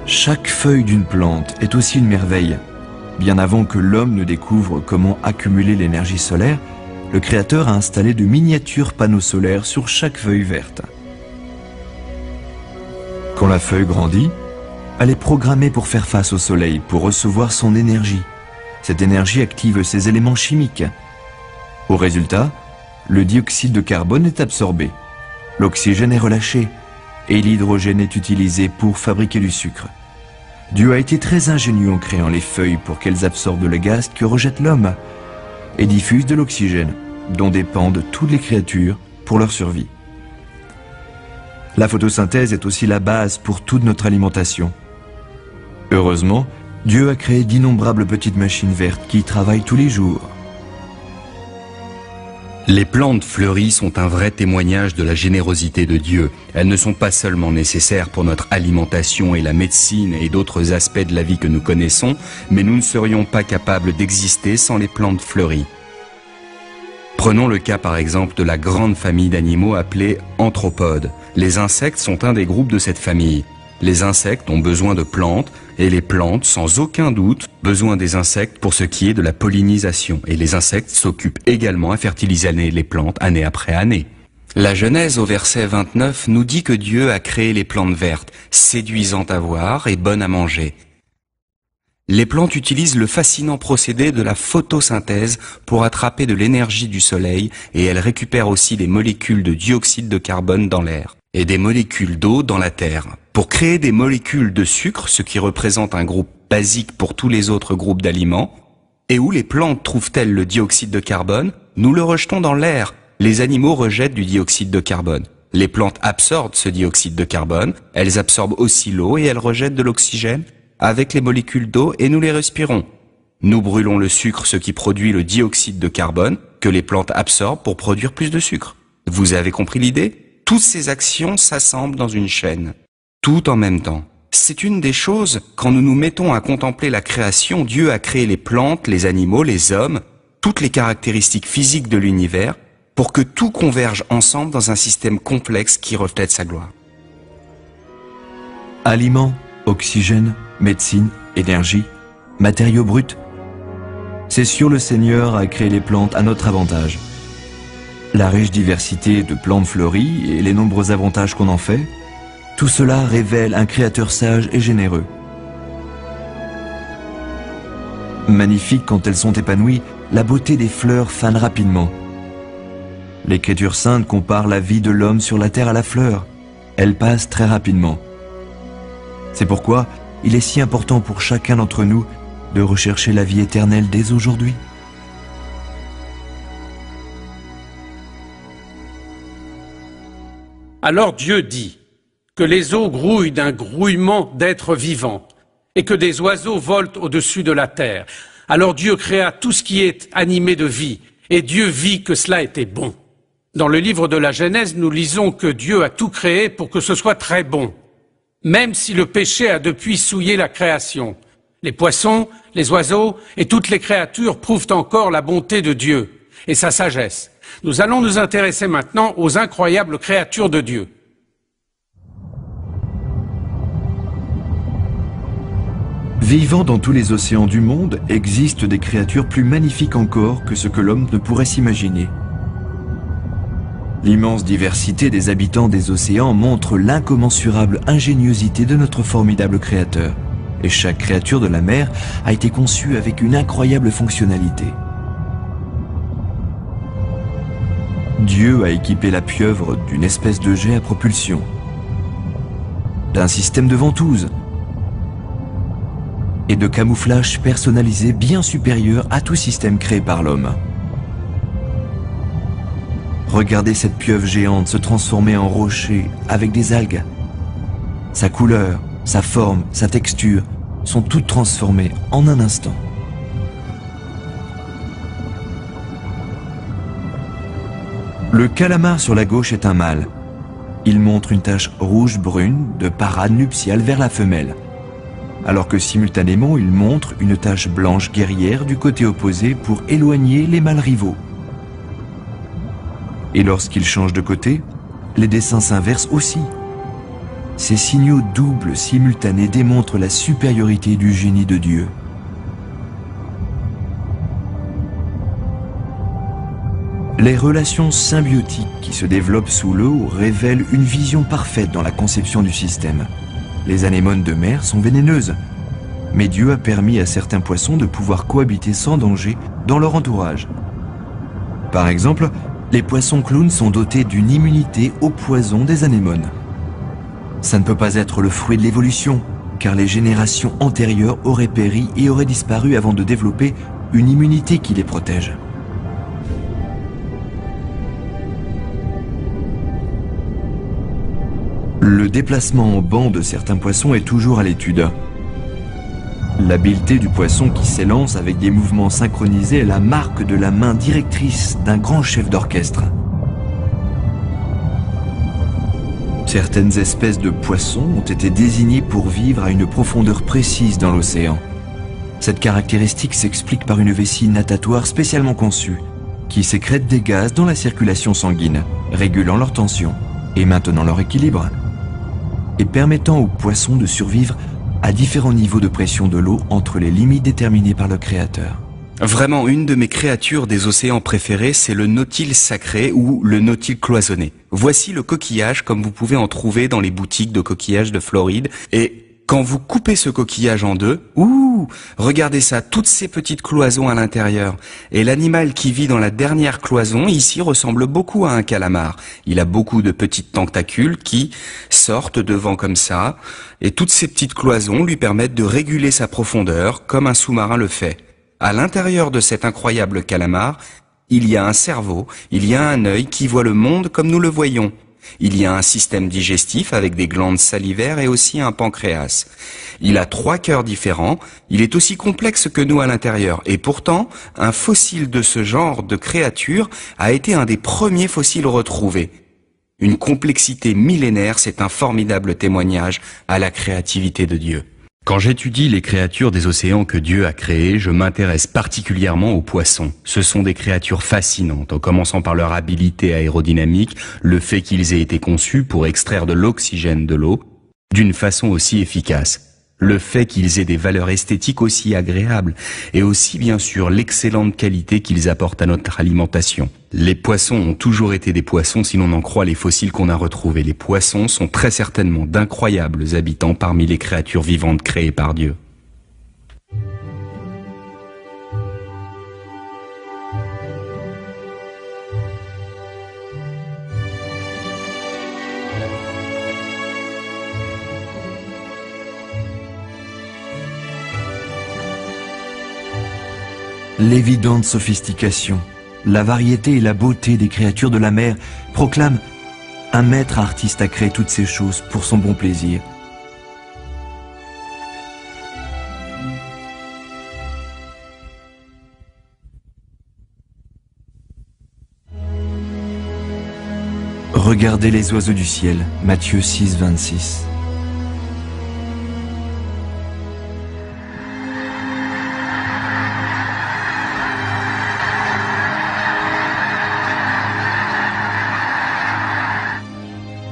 [SPEAKER 2] Chaque feuille d'une plante est aussi une merveille. Bien avant que l'homme ne découvre comment accumuler l'énergie solaire, le Créateur a installé de miniatures panneaux solaires sur chaque feuille verte. Quand la feuille grandit, elle est programmée pour faire face au soleil, pour recevoir son énergie. Cette énergie active ses éléments chimiques. Au résultat, le dioxyde de carbone est absorbé, l'oxygène est relâché et l'hydrogène est utilisé pour fabriquer du sucre. Dieu a été très ingénieux en créant les feuilles pour qu'elles absorbent le gaz que rejette l'homme et diffusent de l'oxygène, dont dépendent toutes les créatures pour leur survie. La photosynthèse est aussi la base pour toute notre alimentation. Heureusement, Dieu a créé d'innombrables petites machines vertes qui travaillent tous les jours.
[SPEAKER 4] Les plantes fleuries sont un vrai témoignage de la générosité de Dieu. Elles ne sont pas seulement nécessaires pour notre alimentation et la médecine et d'autres aspects de la vie que nous connaissons, mais nous ne serions pas capables d'exister sans les plantes fleuries. Prenons le cas par exemple de la grande famille d'animaux appelée anthropodes. Les insectes sont un des groupes de cette famille. Les insectes ont besoin de plantes et les plantes, sans aucun doute, besoin des insectes pour ce qui est de la pollinisation. Et les insectes s'occupent également à fertiliser les plantes année après année. La Genèse au verset 29 nous dit que Dieu a créé les plantes vertes, séduisantes à voir et bonnes à manger. Les plantes utilisent le fascinant procédé de la photosynthèse pour attraper de l'énergie du soleil et elles récupèrent aussi des molécules de dioxyde de carbone dans l'air et des molécules d'eau dans la terre. Pour créer des molécules de sucre, ce qui représente un groupe basique pour tous les autres groupes d'aliments, et où les plantes trouvent-elles le dioxyde de carbone, nous le rejetons dans l'air. Les animaux rejettent du dioxyde de carbone. Les plantes absorbent ce dioxyde de carbone, elles absorbent aussi l'eau et elles rejettent de l'oxygène avec les molécules d'eau et nous les respirons. Nous brûlons le sucre, ce qui produit le dioxyde de carbone que les plantes absorbent pour produire plus de sucre. Vous avez compris l'idée ? Toutes ces actions s'assemblent dans une chaîne, tout en même temps. C'est une des choses, quand nous nous mettons à contempler la création, Dieu a créé les plantes, les animaux, les hommes, toutes les caractéristiques physiques de l'univers, pour que tout converge ensemble dans un système complexe qui reflète sa gloire.
[SPEAKER 2] Aliments, oxygène, médecine, énergie, matériaux bruts. C'est sûr, le Seigneur a créé les plantes à notre avantage. La riche diversité de plantes fleuries et les nombreux avantages qu'on en fait, tout cela révèle un Créateur sage et généreux. Magnifiques quand elles sont épanouies, la beauté des fleurs fane rapidement. L'Écriture sainte compare la vie de l'homme sur la terre à la fleur. Elle passe très rapidement. C'est pourquoi il est si important pour chacun d'entre nous de rechercher la vie éternelle dès aujourd'hui.
[SPEAKER 1] Alors Dieu dit que les eaux grouillent d'un grouillement d'êtres vivants et que des oiseaux volent au-dessus de la terre. Alors Dieu créa tout ce qui est animé de vie, et Dieu vit que cela était bon. Dans le livre de la Genèse, nous lisons que Dieu a tout créé pour que ce soit très bon, même si le péché a depuis souillé la création. Les poissons, les oiseaux et toutes les créatures prouvent encore la bonté de Dieu et sa sagesse. Nous allons nous intéresser maintenant aux incroyables créatures de Dieu.
[SPEAKER 2] Vivant dans tous les océans du monde, existent des créatures plus magnifiques encore que ce que l'homme ne pourrait s'imaginer. L'immense diversité des habitants des océans montre l'incommensurable ingéniosité de notre formidable Créateur. Et chaque créature de la mer a été conçue avec une incroyable fonctionnalité. Dieu a équipé la pieuvre d'une espèce de jet à propulsion, d'un système de ventouse et de camouflage personnalisé bien supérieur à tout système créé par l'homme. Regardez cette pieuvre géante se transformer en rocher avec des algues. Sa couleur, sa forme, sa texture sont toutes transformées en un instant. Le calamar sur la gauche est un mâle. Il montre une tache rouge-brune de parade nuptiale vers la femelle, alors que simultanément il montre une tache blanche guerrière du côté opposé pour éloigner les mâles rivaux. Et lorsqu'il change de côté, les dessins s'inversent aussi. Ces signaux doubles simultanés démontrent la supériorité du génie de Dieu. Les relations symbiotiques qui se développent sous l'eau révèlent une vision parfaite dans la conception du système. Les anémones de mer sont vénéneuses, mais Dieu a permis à certains poissons de pouvoir cohabiter sans danger dans leur entourage. Par exemple, les poissons clowns sont dotés d'une immunité au poison des anémones. Ça ne peut pas être le fruit de l'évolution, car les générations antérieures auraient péri et auraient disparu avant de développer une immunité qui les protège. Le déplacement en banc de certains poissons est toujours à l'étude. L'habileté du poisson qui s'élance avec des mouvements synchronisés est la marque de la main directrice d'un grand chef d'orchestre. Certaines espèces de poissons ont été désignées pour vivre à une profondeur précise dans l'océan. Cette caractéristique s'explique par une vessie natatoire spécialement conçue, qui sécrète des gaz dans la circulation sanguine, régulant leur tension et maintenant leur équilibre, et permettant aux poissons de survivre à différents niveaux de pression de l'eau entre les limites déterminées par le Créateur.
[SPEAKER 4] Vraiment, une de mes créatures des océans préférées, c'est le nautile sacré ou le nautile cloisonné. Voici le coquillage comme vous pouvez en trouver dans les boutiques de coquillages de Floride. Et quand vous coupez ce coquillage en deux, regardez ça, toutes ces petites cloisons à l'intérieur. Et l'animal qui vit dans la dernière cloison, ici, ressemble beaucoup à un calamar. Il a beaucoup de petites tentacules qui sortent devant comme ça. Et toutes ces petites cloisons lui permettent de réguler sa profondeur, comme un sous-marin le fait. À l'intérieur de cet incroyable calamar, il y a un cerveau, il y a un œil qui voit le monde comme nous le voyons. Il y a un système digestif avec des glandes salivaires et aussi un pancréas. Il a 3 cœurs différents, il est aussi complexe que nous à l'intérieur. Et pourtant, un fossile de ce genre de créature a été un des premiers fossiles retrouvés. Une complexité millénaire, c'est un formidable témoignage à la créativité de Dieu. Quand j'étudie les créatures des océans que Dieu a créées, je m'intéresse particulièrement aux poissons. Ce sont des créatures fascinantes, en commençant par leur habilité aérodynamique, le fait qu'ils aient été conçus pour extraire de l'oxygène de l'eau d'une façon aussi efficace. Le fait qu'ils aient des valeurs esthétiques aussi agréables et aussi bien sûr l'excellente qualité qu'ils apportent à notre alimentation. Les poissons ont toujours été des poissons si l'on en croit les fossiles qu'on a retrouvés. Les poissons sont très certainement d'incroyables habitants parmi les créatures vivantes créées par Dieu.
[SPEAKER 2] L'évidente sophistication, la variété et la beauté des créatures de la mer proclament un maître artiste a créé toutes ces choses pour son bon plaisir. Regardez les oiseaux du ciel, Matthieu 6, 26.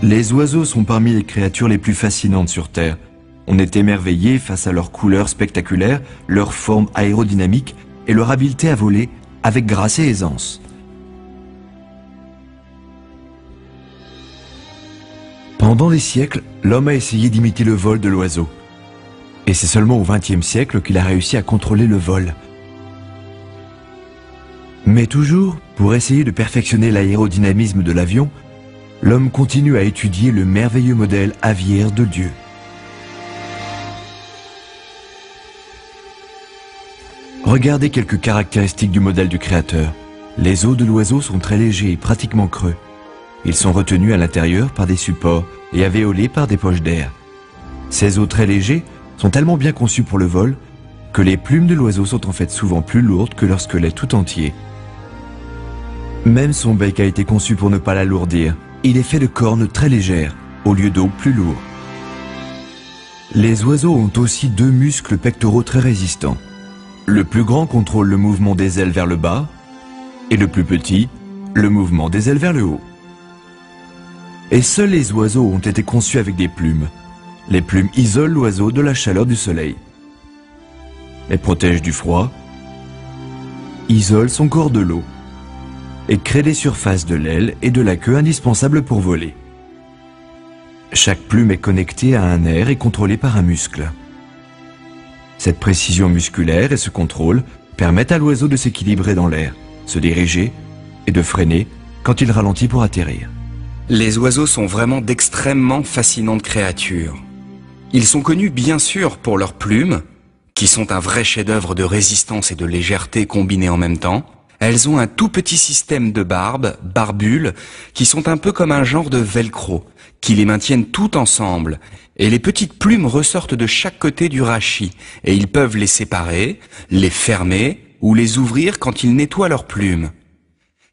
[SPEAKER 2] Les oiseaux sont parmi les créatures les plus fascinantes sur Terre. On est émerveillé face à leurs couleurs spectaculaires, leur forme aérodynamique et leur habileté à voler avec grâce et aisance. Pendant des siècles, l'homme a essayé d'imiter le vol de l'oiseau. Et c'est seulement au XXe siècle qu'il a réussi à contrôler le vol. Mais toujours, pour essayer de perfectionner l'aérodynamisme de l'avion, l'homme continue à étudier le merveilleux modèle aviaire de Dieu. Regardez quelques caractéristiques du modèle du Créateur. Les os de l'oiseau sont très légers et pratiquement creux. Ils sont retenus à l'intérieur par des supports et alvéolés par des poches d'air. Ces os très légers sont tellement bien conçus pour le vol que les plumes de l'oiseau sont en fait souvent plus lourdes que leur squelette tout entier. Même son bec a été conçu pour ne pas l'alourdir. Il est fait de cornes très légères, au lieu d'os plus lourds. Les oiseaux ont aussi deux muscles pectoraux très résistants. Le plus grand contrôle le mouvement des ailes vers le bas, et le plus petit, le mouvement des ailes vers le haut. Et seuls les oiseaux ont été conçus avec des plumes. Les plumes isolent l'oiseau de la chaleur du soleil. Les protègent du froid, isolent son corps de l'eau, et créent des surfaces de l'aile et de la queue indispensables pour voler. Chaque plume est connectée à un nerf et contrôlée par un muscle. Cette précision musculaire et ce contrôle permettent à l'oiseau de s'équilibrer dans l'air, se diriger et de freiner quand il ralentit pour atterrir.
[SPEAKER 4] Les oiseaux sont vraiment d'extrêmement fascinantes créatures. Ils sont connus bien sûr pour leurs plumes, qui sont un vrai chef-d'œuvre de résistance et de légèreté combinés en même temps. Elles ont un tout petit système de barbules, qui sont un peu comme un genre de velcro, qui les maintiennent tout ensemble. Et les petites plumes ressortent de chaque côté du rachis, et ils peuvent les séparer, les fermer ou les ouvrir quand ils nettoient leurs plumes.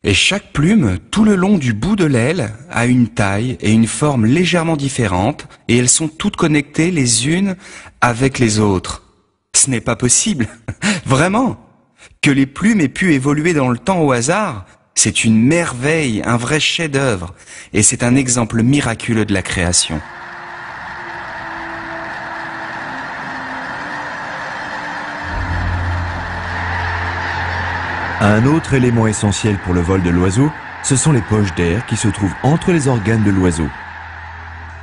[SPEAKER 4] Et chaque plume, tout le long du bout de l'aile, a une taille et une forme légèrement différentes, et elles sont toutes connectées les unes avec les autres. Ce n'est pas possible, vraiment. Que les plumes aient pu évoluer dans le temps au hasard, c'est une merveille, un vrai chef-d'œuvre, et c'est un exemple miraculeux de la création.
[SPEAKER 2] Un autre élément essentiel pour le vol de l'oiseau, ce sont les poches d'air qui se trouvent entre les organes de l'oiseau.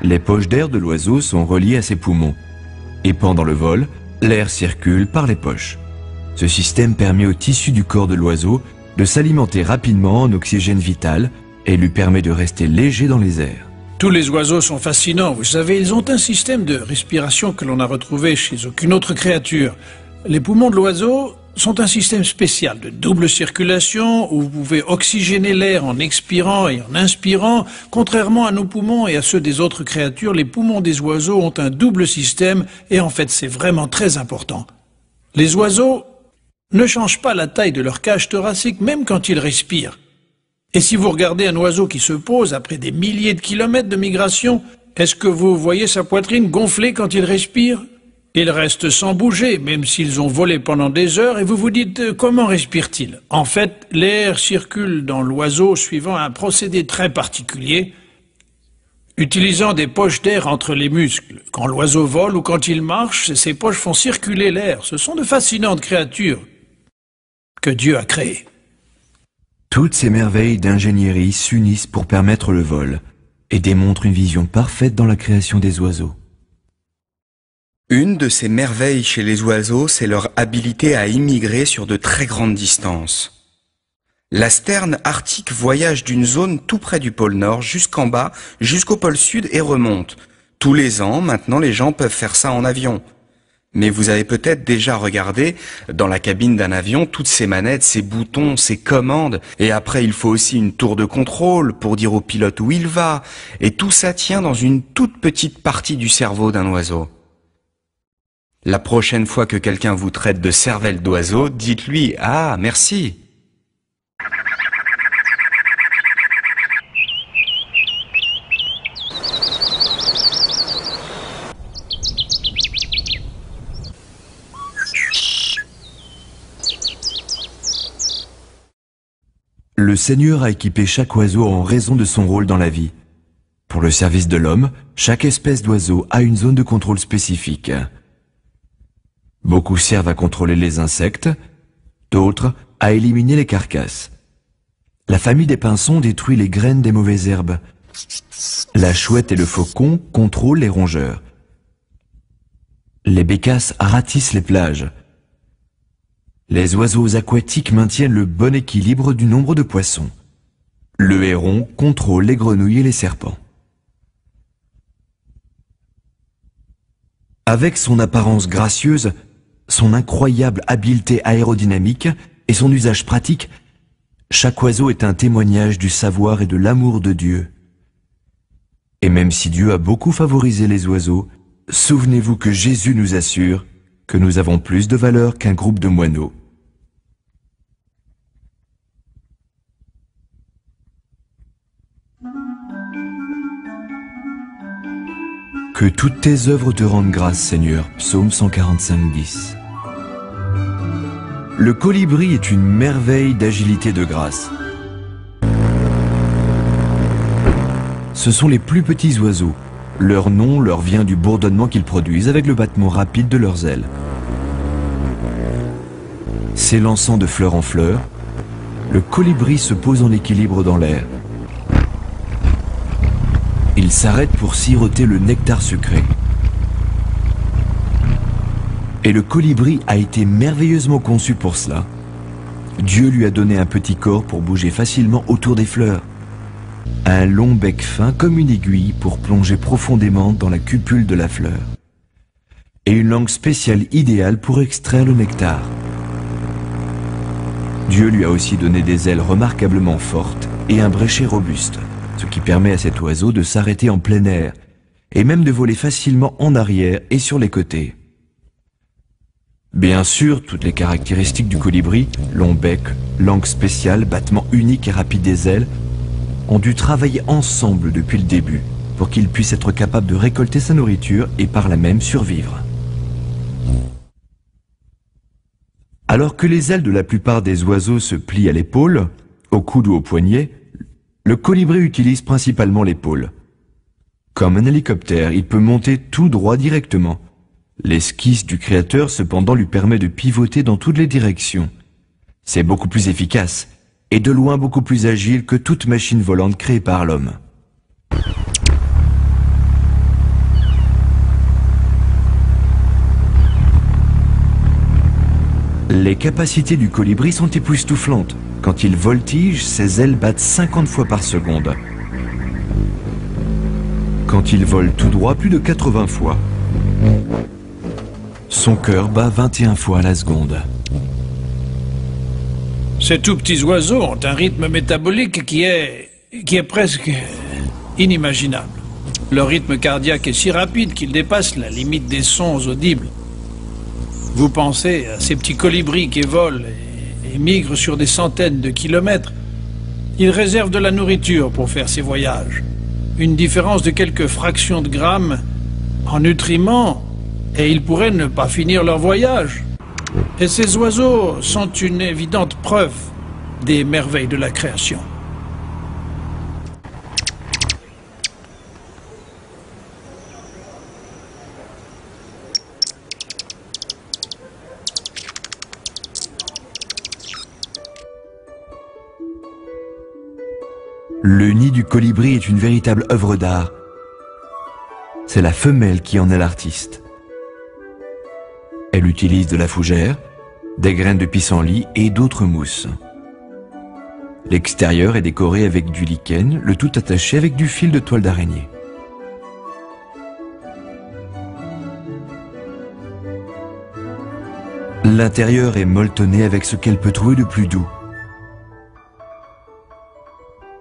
[SPEAKER 2] Les poches d'air de l'oiseau sont reliées à ses poumons. Et pendant le vol, l'air circule par les poches. Ce système permet au tissu du corps de l'oiseau de s'alimenter rapidement en oxygène vital et lui permet de rester léger dans les airs.
[SPEAKER 5] Tous les oiseaux sont fascinants, vous savez, ils ont un système de respiration que l'on n'a retrouvé chez aucune autre créature. Les poumons de l'oiseau sont un système spécial de double circulation où vous pouvez oxygéner l'air en expirant et en inspirant. Contrairement à nos poumons et à ceux des autres créatures, les poumons des oiseaux ont un double système et en fait c'est vraiment très important. Les oiseaux ne changent pas la taille de leur cage thoracique même quand ils respirent. Et si vous regardez un oiseau qui se pose après des milliers de kilomètres de migration, est-ce que vous voyez sa poitrine gonfler quand il respire ? Ils restent sans bouger, même s'ils ont volé pendant des heures, et vous vous dites comment respire-t-il? En fait, l'air circule dans l'oiseau suivant un procédé très particulier, utilisant des poches d'air entre les muscles. Quand l'oiseau vole ou quand il marche, ces poches font circuler l'air. Ce sont de fascinantes créatures que Dieu a créées.
[SPEAKER 2] Toutes ces merveilles d'ingénierie s'unissent pour permettre le vol et démontrent une vision parfaite dans la création des oiseaux.
[SPEAKER 4] Une de ces merveilles chez les oiseaux, c'est leur habilité à immigrer sur de très grandes distances. La sterne arctique voyage d'une zone tout près du pôle Nord jusqu'en bas, jusqu'au pôle Sud et remonte. Tous les ans, maintenant, les gens peuvent faire ça en avion. Mais vous avez peut-être déjà regardé dans la cabine d'un avion toutes ces manettes, ces boutons, ces commandes. Et après, il faut aussi une tour de contrôle pour dire au pilote où il va. Et tout ça tient dans une toute petite partie du cerveau d'un oiseau. La prochaine fois que quelqu'un vous traite de cervelle d'oiseau, dites-lui « Ah, merci !»
[SPEAKER 2] Le Seigneur a équipé chaque oiseau en raison de son rôle dans la vie. Pour le service de l'homme, chaque espèce d'oiseau a une zone de contrôle spécifique. Beaucoup servent à contrôler les insectes, d'autres à éliminer les carcasses. La famille des pinsons détruit les graines des mauvaises herbes. La chouette et le faucon contrôlent les rongeurs. Les bécasses ratissent les plages. Les oiseaux aquatiques maintiennent le bon équilibre du nombre de poissons. Le héron contrôle les grenouilles et les serpents. Avec son apparence gracieuse, son incroyable habileté aérodynamique et son usage pratique, chaque oiseau est un témoignage du savoir et de l'amour de Dieu. Et même si Dieu a beaucoup favorisé les oiseaux, souvenez-vous que Jésus nous assure que nous avons plus de valeur qu'un groupe de moineaux. Que toutes tes œuvres te rendent grâce, Seigneur. Psaume 145, 10. Le colibri est une merveille d'agilité et de grâce. Ce sont les plus petits oiseaux. Leur nom leur vient du bourdonnement qu'ils produisent avec le battement rapide de leurs ailes. S'élançant de fleur en fleur, le colibri se pose en équilibre dans l'air. Il s'arrête pour siroter le nectar sucré. Et le colibri a été merveilleusement conçu pour cela. Dieu lui a donné un petit corps pour bouger facilement autour des fleurs. Un long bec fin comme une aiguille pour plonger profondément dans la cupule de la fleur. Et une langue spéciale idéale pour extraire le nectar. Dieu lui a aussi donné des ailes remarquablement fortes et un bréchet robuste, ce qui permet à cet oiseau de s'arrêter en plein air et même de voler facilement en arrière et sur les côtés. Bien sûr, toutes les caractéristiques du colibri, long bec, langue spéciale, battement unique et rapide des ailes, ont dû travailler ensemble depuis le début pour qu'il puisse être capable de récolter sa nourriture et par là même survivre. Alors que les ailes de la plupart des oiseaux se plient à l'épaule, au coude ou au poignet, le colibri utilise principalement l'épaule. Comme un hélicoptère, il peut monter tout droit directement. L'esquisse du créateur cependant lui permet de pivoter dans toutes les directions. C'est beaucoup plus efficace et de loin beaucoup plus agile que toute machine volante créée par l'homme. Les capacités du colibri sont époustouflantes. Quand il voltige, ses ailes battent 50 fois par seconde. Quand il vole tout droit, plus de 80 fois. Son cœur bat 21 fois à la seconde.
[SPEAKER 5] Ces tout petits oiseaux ont un rythme métabolique qui est presque inimaginable. Leur rythme cardiaque est si rapide qu'il dépasse la limite des sons audibles. Vous pensez à ces petits colibris qui volent et migrent sur des centaines de kilomètres. Ils réservent de la nourriture pour faire ces voyages. Une différence de quelques fractions de grammes en nutriments et ils pourraient ne pas finir leur voyage. Et ces oiseaux sont une évidente preuve des merveilles de la création.
[SPEAKER 2] Le nid du colibri est une véritable œuvre d'art. C'est la femelle qui en est l'artiste. Elle utilise de la fougère, des graines de pissenlit et d'autres mousses. L'extérieur est décoré avec du lichen, le tout attaché avec du fil de toile d'araignée. L'intérieur est molletonné avec ce qu'elle peut trouver de plus doux.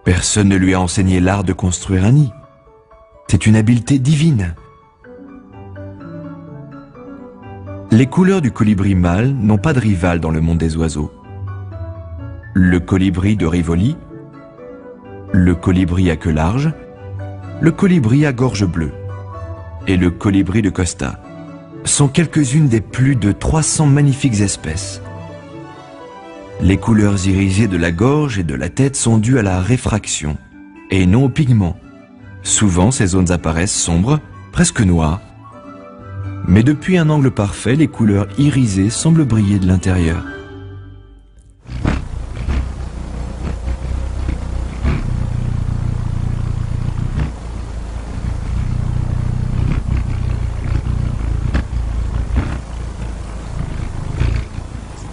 [SPEAKER 2] Personne ne lui a enseigné l'art de construire un nid. C'est une habileté divine. Les couleurs du colibri mâle n'ont pas de rival dans le monde des oiseaux. Le colibri de Rivoli, le colibri à queue large, le colibri à gorge bleue et le colibri de Costa sont quelques-unes des plus de 300 magnifiques espèces. Les couleurs irisées de la gorge et de la tête sont dues à la réfraction et non au pigment. Souvent, ces zones apparaissent sombres, presque noires. Mais depuis un angle parfait, les couleurs irisées semblent briller de l'intérieur.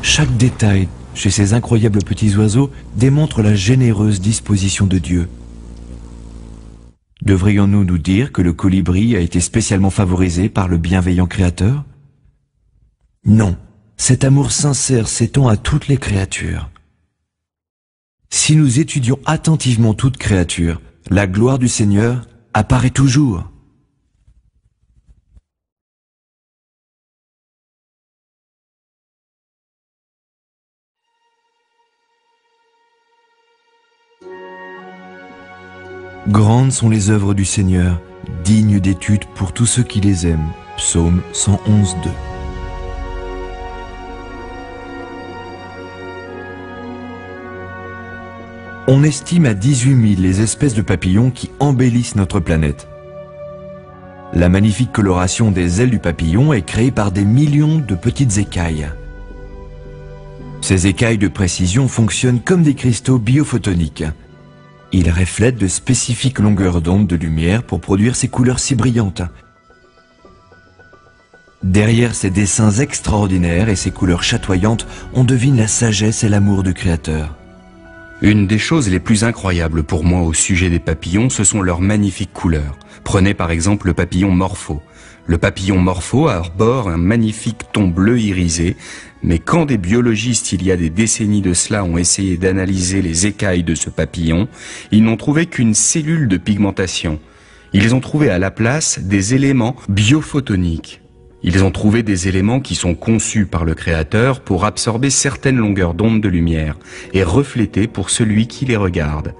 [SPEAKER 2] Chaque détail chez ces incroyables petits oiseaux démontre la généreuse disposition de Dieu. Devrions-nous nous dire que le colibri a été spécialement favorisé par le bienveillant Créateur? Non, cet amour sincère s'étend à toutes les créatures. Si nous étudions attentivement toute créature, la gloire du Seigneur apparaît toujours. Grandes sont les œuvres du Seigneur, dignes d'étude pour tous ceux qui les aiment. Psaume 111, 2. On estime à 18 000 les espèces de papillons qui embellissent notre planète. La magnifique coloration des ailes du papillon est créée par des millions de petites écailles. Ces écailles de précision fonctionnent comme des cristaux biophotoniques. Ils reflètent de spécifiques longueurs d'onde de lumière pour produire ces couleurs si brillantes. Derrière ces dessins extraordinaires et ces couleurs chatoyantes, on devine la sagesse et l'amour du Créateur.
[SPEAKER 4] Une des choses les plus incroyables pour moi au sujet des papillons, ce sont leurs magnifiques couleurs. Prenez par exemple le papillon morpho. Le papillon morpho arbore un magnifique ton bleu irisé, mais quand des biologistes il y a des décennies de cela ont essayé d'analyser les écailles de ce papillon, ils n'ont trouvé qu'une cellule de pigmentation. Ils ont trouvé à la place des éléments biophotoniques. Ils ont trouvé des éléments qui sont conçus par le Créateur pour absorber certaines longueurs d'onde de lumière et refléter pour celui qui les regarde.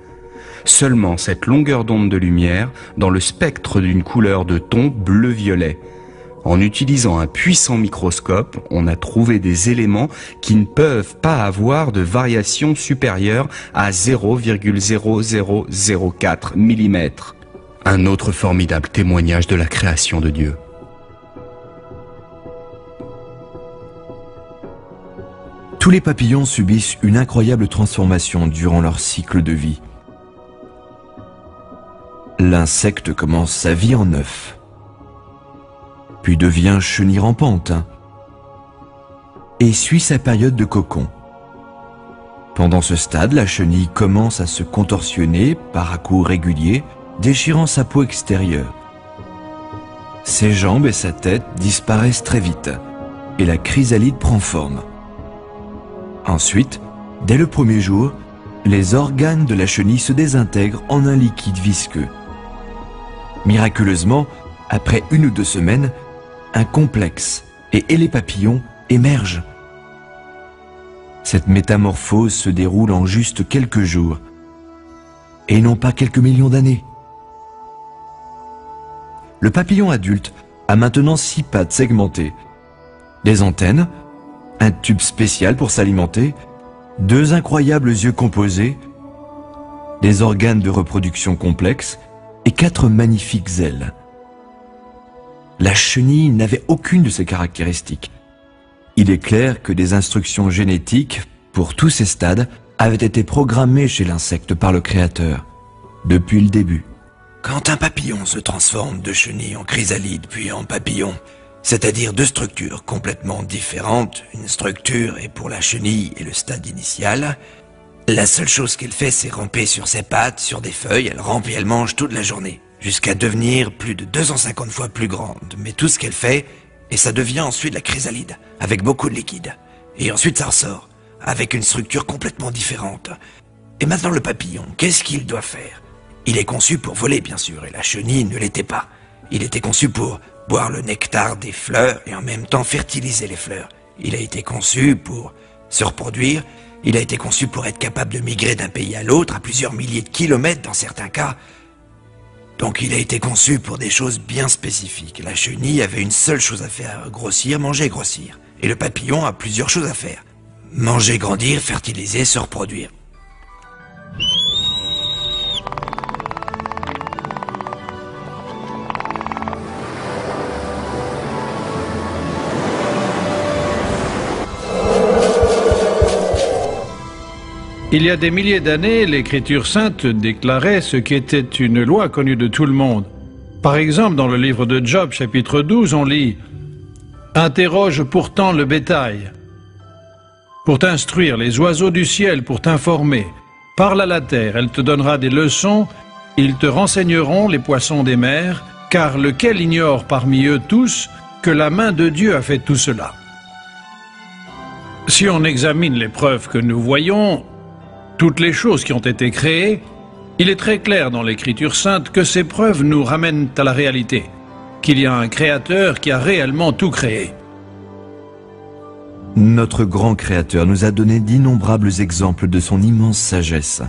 [SPEAKER 4] Seulement cette longueur d'onde de lumière dans le spectre d'une couleur de ton bleu-violet. En utilisant un puissant microscope, on a trouvé des éléments qui ne peuvent pas avoir de variation supérieure à 0,0004 mm. Un autre formidable témoignage de la création de Dieu.
[SPEAKER 2] Tous les papillons subissent une incroyable transformation durant leur cycle de vie. L'insecte commence sa vie en œuf, puis devient chenille rampante et suit sa période de cocon. Pendant ce stade, la chenille commence à se contorsionner par à-coups réguliers, déchirant sa peau extérieure. Ses jambes et sa tête disparaissent très vite et la chrysalide prend forme. Ensuite, dès le premier jour, les organes de la chenille se désintègrent en un liquide visqueux. Miraculeusement, après 1 ou 2 semaines, un complexe et les papillons émergent. Cette métamorphose se déroule en juste quelques jours, et non pas quelques millions d'années. Le papillon adulte a maintenant 6 pattes segmentées, des antennes, un tube spécial pour s'alimenter, 2 incroyables yeux composés, des organes de reproduction complexes et 4 magnifiques ailes. La chenille n'avait aucune de ces caractéristiques. Il est clair que des instructions génétiques pour tous ces stades avaient été programmées chez l'insecte par le Créateur, depuis le début.
[SPEAKER 7] Quand un papillon se transforme de chenille en chrysalide puis en papillon, c'est-à-dire 2 structures complètement différentes, une structure est pour la chenille et le stade initial, la seule chose qu'elle fait c'est ramper sur ses pattes, sur des feuilles, elle rampe et elle mange toute la journée, jusqu'à devenir plus de 250 fois plus grande. Mais tout ce qu'elle fait, et ça devient ensuite la chrysalide, avec beaucoup de liquide. Et ensuite ça ressort, avec une structure complètement différente. Et maintenant le papillon, qu'est-ce qu'il doit faire? Il est conçu pour voler bien sûr, et la chenille ne l'était pas. Il était conçu pour boire le nectar des fleurs et en même temps fertiliser les fleurs. Il a été conçu pour se reproduire, il a été conçu pour être capable de migrer d'un pays à l'autre à plusieurs milliers de kilomètres dans certains cas. Donc il a été conçu pour des choses bien spécifiques. La chenille avait une seule chose à faire, grossir, manger, grossir. Et le papillon a plusieurs choses à faire. Manger, grandir, fertiliser, se reproduire.
[SPEAKER 5] Il y a des milliers d'années, l'Écriture sainte déclarait ce qui était une loi connue de tout le monde. Par exemple, dans le livre de Job, chapitre 12, on lit « Interroge pourtant le bétail, pour t'instruire, les oiseaux du ciel pour t'informer. Parle à la terre, elle te donnera des leçons, ils te renseigneront les poissons des mers, car lequel ignore parmi eux tous que la main de Dieu a fait tout cela ?» Si on examine les preuves que nous voyons, toutes les choses qui ont été créées, il est très clair dans l'Écriture sainte que ces preuves nous ramènent à la réalité, qu'il y a un Créateur qui a réellement tout créé.
[SPEAKER 2] Notre grand Créateur nous a donné d'innombrables exemples de son immense sagesse.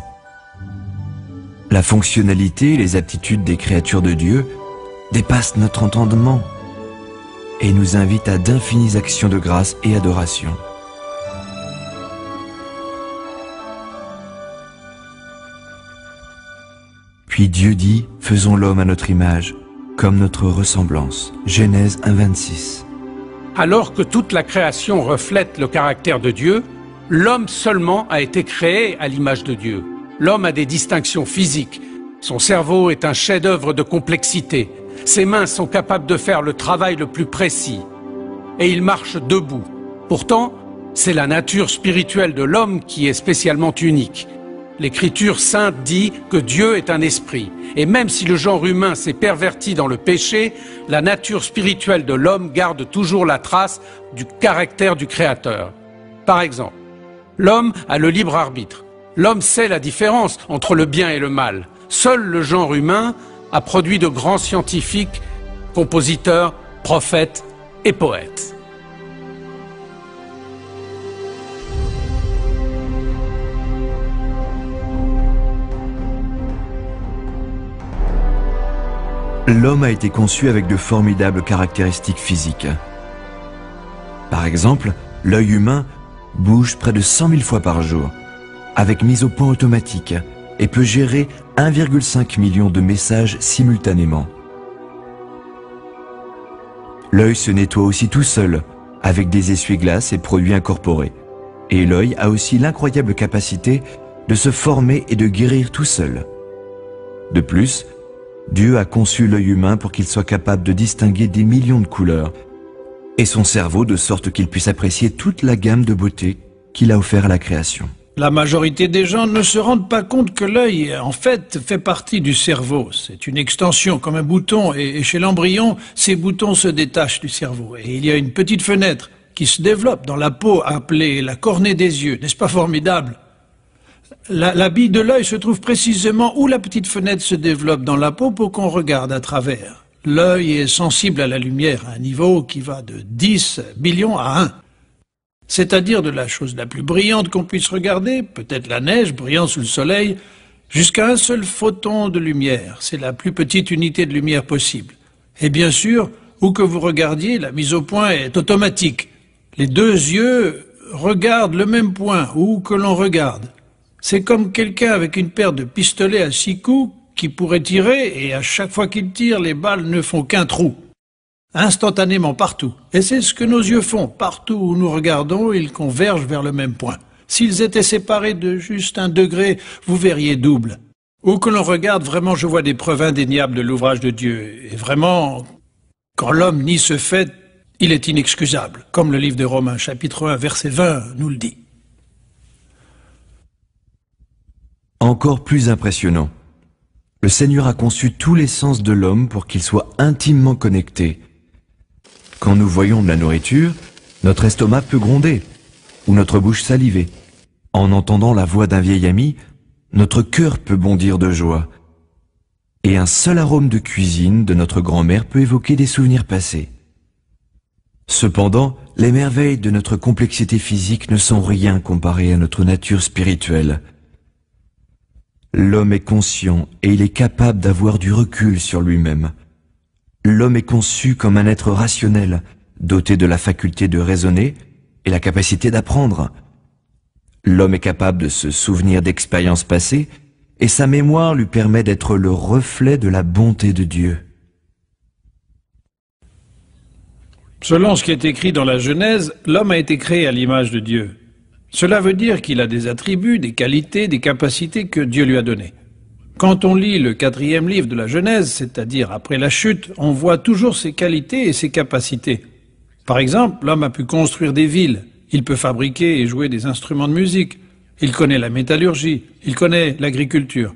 [SPEAKER 2] La fonctionnalité et les aptitudes des créatures de Dieu dépassent notre entendement et nous invitent à d'infinies actions de grâce et adoration. Puis Dieu dit, faisons l'homme à notre image, comme notre ressemblance. Genèse 1,26.
[SPEAKER 1] Alors que toute la création reflète le caractère de Dieu, l'homme seulement a été créé à l'image de Dieu. L'homme a des distinctions physiques. Son cerveau est un chef-d'œuvre de complexité. Ses mains sont capables de faire le travail le plus précis. Et il marche debout. Pourtant, c'est la nature spirituelle de l'homme qui est spécialement unique. L'Écriture sainte dit que Dieu est un esprit. Et même si le genre humain s'est perverti dans le péché, la nature spirituelle de l'homme garde toujours la trace du caractère du Créateur. Par exemple, l'homme a le libre arbitre. L'homme sait la différence entre le bien et le mal. Seul le genre humain a produit de grands scientifiques, compositeurs, prophètes et poètes.
[SPEAKER 2] L'homme a été conçu avec de formidables caractéristiques physiques. Par exemple, l'œil humain bouge près de 100 000 fois par jour, avec mise au point automatique, et peut gérer 1,5 million de messages simultanément. L'œil se nettoie aussi tout seul, avec des essuie-glaces et produits incorporés. Et l'œil a aussi l'incroyable capacité de se former et de guérir tout seul. De plus, Dieu a conçu l'œil humain pour qu'il soit capable de distinguer des millions de couleurs, et son cerveau de sorte qu'il puisse apprécier toute la gamme de beauté qu'il a offert à la création.
[SPEAKER 5] La majorité des gens ne se rendent pas compte que l'œil, en fait, fait partie du cerveau. C'est une extension comme un bouton, et chez l'embryon, ces boutons se détachent du cerveau. Et il y a une petite fenêtre qui se développe dans la peau, appelée la cornée des yeux. N'est-ce pas formidable ? La bille de l'œil se trouve précisément où la petite fenêtre se développe dans la peau pour qu'on regarde à travers. L'œil est sensible à la lumière à un niveau qui va de 10 billions à 1. C'est-à-dire de la chose la plus brillante qu'on puisse regarder, peut-être la neige brillant sous le soleil, jusqu'à un seul photon de lumière. C'est la plus petite unité de lumière possible. Et bien sûr, où que vous regardiez, la mise au point est automatique. Les deux yeux regardent le même point, où que l'on regarde. C'est comme quelqu'un avec une paire de pistolets à 6 coups qui pourrait tirer et à chaque fois qu'il tire, les balles ne font qu'un trou. Instantanément partout. Et c'est ce que nos yeux font. Partout où nous regardons, ils convergent vers le même point. S'ils étaient séparés de juste 1 degré, vous verriez double. Où que l'on regarde, vraiment, je vois des preuves indéniables de l'ouvrage de Dieu. Et vraiment, quand l'homme nie ce fait, il est inexcusable. Comme le livre de Romains, chapitre 1, verset 20, nous le dit.
[SPEAKER 2] Encore plus impressionnant, le Seigneur a conçu tous les sens de l'homme pour qu'il soit intimement connecté. Quand nous voyons de la nourriture, notre estomac peut gronder, ou notre bouche saliver. En entendant la voix d'un vieil ami, notre cœur peut bondir de joie. Et un seul arôme de cuisine de notre grand-mère peut évoquer des souvenirs passés. Cependant, les merveilles de notre complexité physique ne sont rien comparées à notre nature spirituelle. L'homme est conscient et il est capable d'avoir du recul sur lui-même. L'homme est conçu comme un être rationnel, doté de la faculté de raisonner et la capacité d'apprendre. L'homme est capable de se souvenir d'expériences passées et sa mémoire lui permet d'être le reflet de la bonté de Dieu.
[SPEAKER 5] Selon ce qui est écrit dans la Genèse, l'homme a été créé à l'image de Dieu. Cela veut dire qu'il a des attributs, des qualités, des capacités que Dieu lui a données. Quand on lit le 4e livre de la Genèse, c'est-à-dire après la chute, on voit toujours ses qualités et ses capacités. Par exemple, l'homme a pu construire des villes, il peut fabriquer et jouer des instruments de musique, il connaît la métallurgie, il connaît l'agriculture,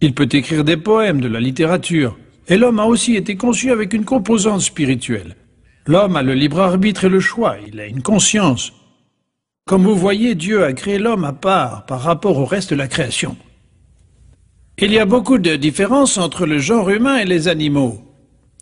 [SPEAKER 5] il peut écrire des poèmes, de la littérature. Et l'homme a aussi été conçu avec une composante spirituelle. L'homme a le libre arbitre et le choix, il a une conscience. Comme vous voyez, Dieu a créé l'homme à part par rapport au reste de la création. Il y a beaucoup de différences entre le genre humain et les animaux.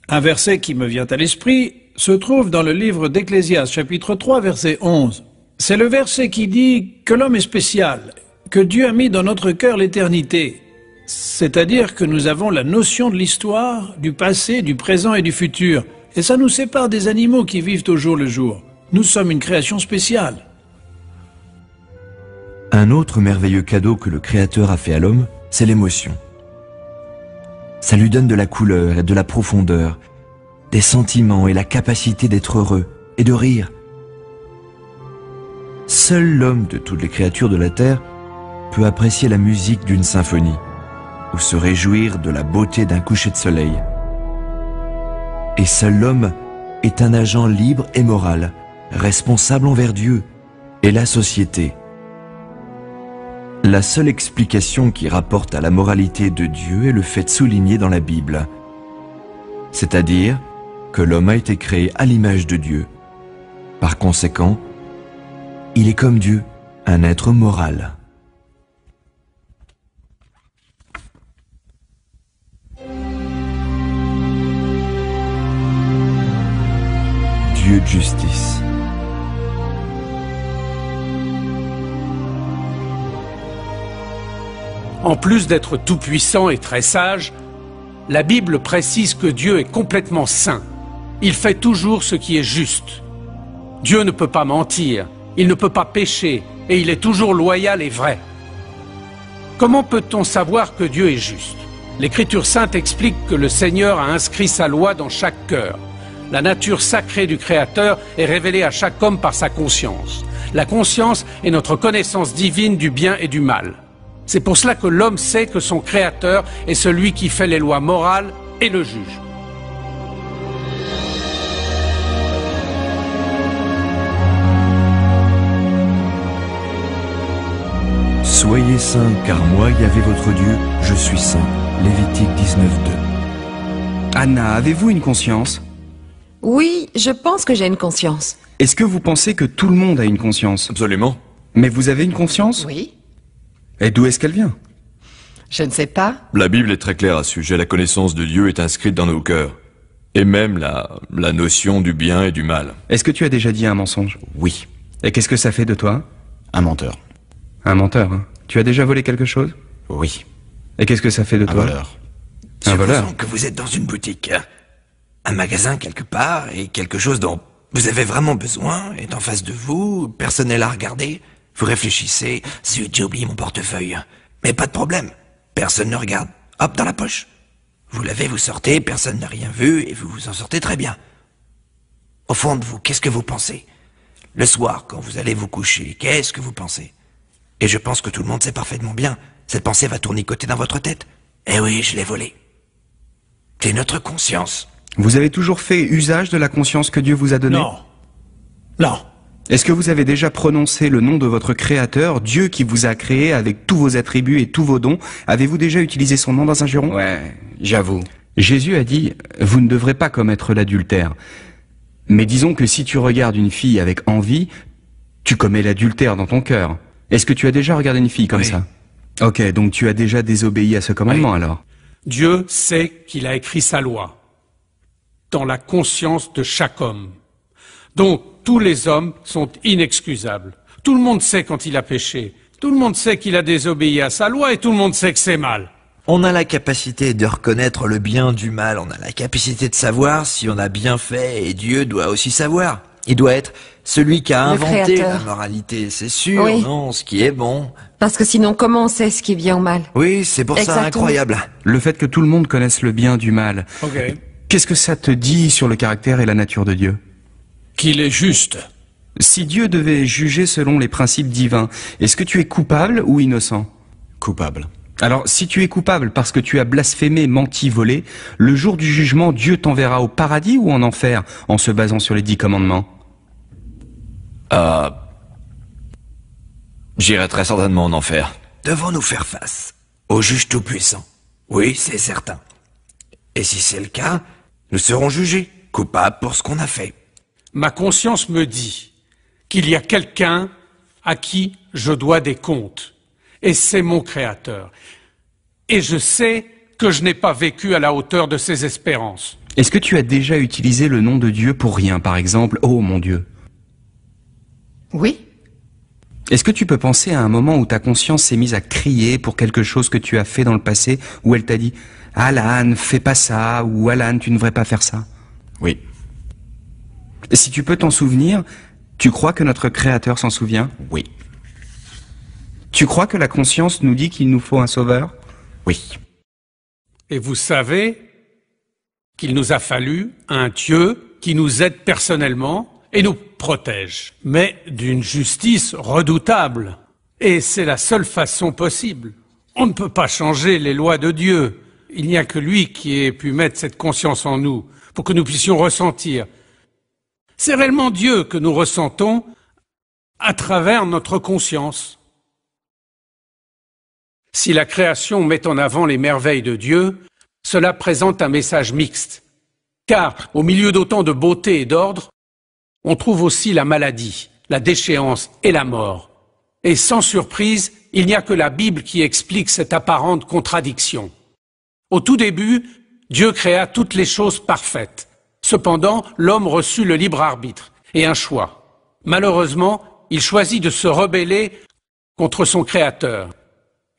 [SPEAKER 5] Un verset qui me vient à l'esprit se trouve dans le livre d'Ecclésiaste, chapitre 3, verset 11. C'est le verset qui dit que l'homme est spécial, que Dieu a mis dans notre cœur l'éternité. C'est-à-dire que nous avons la notion de l'histoire, du passé, du présent et du futur. Et ça nous sépare des animaux qui vivent au jour le jour. Nous sommes une création spéciale.
[SPEAKER 2] Un autre merveilleux cadeau que le Créateur a fait à l'homme, c'est l'émotion. Ça lui donne de la couleur et de la profondeur, des sentiments et la capacité d'être heureux et de rire. Seul l'homme de toutes les créatures de la terre peut apprécier la musique d'une symphonie ou se réjouir de la beauté d'un coucher de soleil. Et seul l'homme est un agent libre et moral, responsable envers Dieu et la société. La seule explication qui rapporte à la moralité de Dieu est le fait souligné dans la Bible, c'est-à-dire que l'homme a été créé à l'image de Dieu. Par conséquent, il est comme Dieu, un être moral. Dieu de justice.
[SPEAKER 1] En plus d'être tout-puissant et très sage, la Bible précise que Dieu est complètement saint. Il fait toujours ce qui est juste. Dieu ne peut pas mentir, il ne peut pas pécher, et il est toujours loyal et vrai. Comment peut-on savoir que Dieu est juste? L'Écriture sainte explique que le Seigneur a inscrit sa loi dans chaque cœur. La nature sacrée du Créateur est révélée à chaque homme par sa conscience. La conscience est notre connaissance divine du bien et du mal. C'est pour cela que l'homme sait que son Créateur est celui qui fait les lois morales et le juge.
[SPEAKER 2] Soyez saints, car moi, Yahvé votre Dieu, je suis saint. Lévitique 19:2.
[SPEAKER 4] Anna, avez-vous une conscience?
[SPEAKER 8] Oui, je pense que j'ai une conscience.
[SPEAKER 4] Est-ce que vous pensez que tout le monde a une conscience?
[SPEAKER 6] Absolument.
[SPEAKER 4] Mais vous avez une conscience?
[SPEAKER 8] Oui.
[SPEAKER 4] Et d'où est-ce qu'elle vient?
[SPEAKER 8] Je ne sais pas.
[SPEAKER 6] La Bible est très claire à ce sujet. La connaissance de Dieu est inscrite dans nos cœurs. Et même la notion du bien et du mal.
[SPEAKER 4] Est-ce que tu as déjà dit un mensonge?
[SPEAKER 3] Oui,
[SPEAKER 4] Et qu'est-ce que ça fait de toi?
[SPEAKER 3] un menteur.
[SPEAKER 4] Un menteur, hein. Tu as déjà volé quelque chose?
[SPEAKER 3] Oui,
[SPEAKER 4] Et qu'est-ce que ça fait de
[SPEAKER 3] un
[SPEAKER 4] toi?
[SPEAKER 3] voleur.
[SPEAKER 4] Un voleur?
[SPEAKER 7] Supposons que vous êtes dans une boutique, un magasin quelque part, et quelque chose dont vous avez vraiment besoin est en face de vous, personne n'est là à regarder. Vous réfléchissez, zut, j'ai oublié mon portefeuille. Mais pas de problème, personne ne regarde. Hop, dans la poche. Vous l'avez, vous sortez, personne n'a rien vu, et vous vous en sortez très bien. Au fond de vous, qu'est-ce que vous pensez? Le soir, quand vous allez vous coucher, qu'est-ce que vous pensez? Et je pense que tout le monde sait parfaitement bien. Cette pensée va tournicoter dans votre tête. Eh oui, je l'ai volé. C'est notre conscience.
[SPEAKER 4] Vous avez toujours fait usage de la conscience que Dieu vous a donnée?
[SPEAKER 5] Non. Non.
[SPEAKER 4] Est-ce que vous avez déjà prononcé le nom de votre Créateur, Dieu qui vous a créé avec tous vos attributs et tous vos dons? Avez-vous déjà utilisé son nom dans un juron?
[SPEAKER 3] Ouais, j'avoue.
[SPEAKER 4] Jésus a dit, vous ne devrez pas commettre l'adultère. Mais disons que si tu regardes une fille avec envie, tu commets l'adultère dans ton cœur. Est-ce que tu as déjà regardé une fille comme ça? Ok, donc tu as déjà désobéi à ce commandement alors?
[SPEAKER 1] Dieu sait qu'il a écrit sa loi dans la conscience de chaque homme. Donc tous les hommes sont inexcusables. Tout le monde sait quand il a péché. Tout le monde sait qu'il a désobéi à sa loi et tout le monde sait que c'est mal.
[SPEAKER 7] On a la capacité de reconnaître le bien du mal, on a la capacité de savoir si on a bien fait, et Dieu doit aussi savoir. Il doit être celui qui a inventé la moralité, c'est sûr,
[SPEAKER 8] oui.
[SPEAKER 7] Non, ce qui est bon.
[SPEAKER 8] Parce que sinon, comment on sait ce qui est bien ou mal?
[SPEAKER 7] Oui, c'est pour ça incroyable.
[SPEAKER 4] Le fait que tout le monde connaisse le bien du mal, qu'est-ce que ça te dit sur le caractère et la nature de Dieu?
[SPEAKER 1] Qu'il est juste.
[SPEAKER 4] Si Dieu devait juger selon les principes divins, est-ce que tu es coupable ou innocent?
[SPEAKER 3] Coupable.
[SPEAKER 4] Alors, si tu es coupable parce que tu as blasphémé, menti, volé, le jour du jugement, Dieu t'enverra au paradis ou en enfer, en se basant sur les 10 commandements?
[SPEAKER 6] J'irai très certainement en enfer.
[SPEAKER 7] Devons nous faire face au juge tout-puissant. Oui, c'est certain. Et si c'est le cas, nous serons jugés, coupables pour ce qu'on a fait.
[SPEAKER 1] Ma conscience me dit qu'il y a quelqu'un à qui je dois des comptes. Et c'est mon Créateur. Et je sais que je n'ai pas vécu à la hauteur de ses espérances.
[SPEAKER 4] Est-ce que tu as déjà utilisé le nom de Dieu pour rien, par exemple, oh mon Dieu?
[SPEAKER 8] Oui.
[SPEAKER 4] Est-ce que tu peux penser à un moment où ta conscience s'est mise à crier pour quelque chose que tu as fait dans le passé, où elle t'a dit « Alan, fais pas ça » ou « Alan, tu ne devrais pas faire ça ».
[SPEAKER 3] Oui.
[SPEAKER 4] Si tu peux t'en souvenir, tu crois que notre Créateur s'en souvient?
[SPEAKER 3] Oui.
[SPEAKER 4] Tu crois que la conscience nous dit qu'il nous faut un sauveur?
[SPEAKER 3] Oui.
[SPEAKER 1] Et vous savez qu'il nous a fallu un Dieu qui nous aide personnellement et nous protège, mais d'une justice redoutable. Et c'est la seule façon possible. On ne peut pas changer les lois de Dieu. Il n'y a que lui qui ait pu mettre cette conscience en nous pour que nous puissions ressentir. C'est réellement Dieu que nous ressentons à travers notre conscience. Si la création met en avant les merveilles de Dieu, cela présente un message mixte. Car, au milieu d'autant de beauté et d'ordre, on trouve aussi la maladie, la déchéance et la mort. Et sans surprise, il n'y a que la Bible qui explique cette apparente contradiction. Au tout début, Dieu créa toutes les choses parfaites. Cependant, l'homme reçut le libre arbitre et un choix. Malheureusement, il choisit de se rebeller contre son Créateur.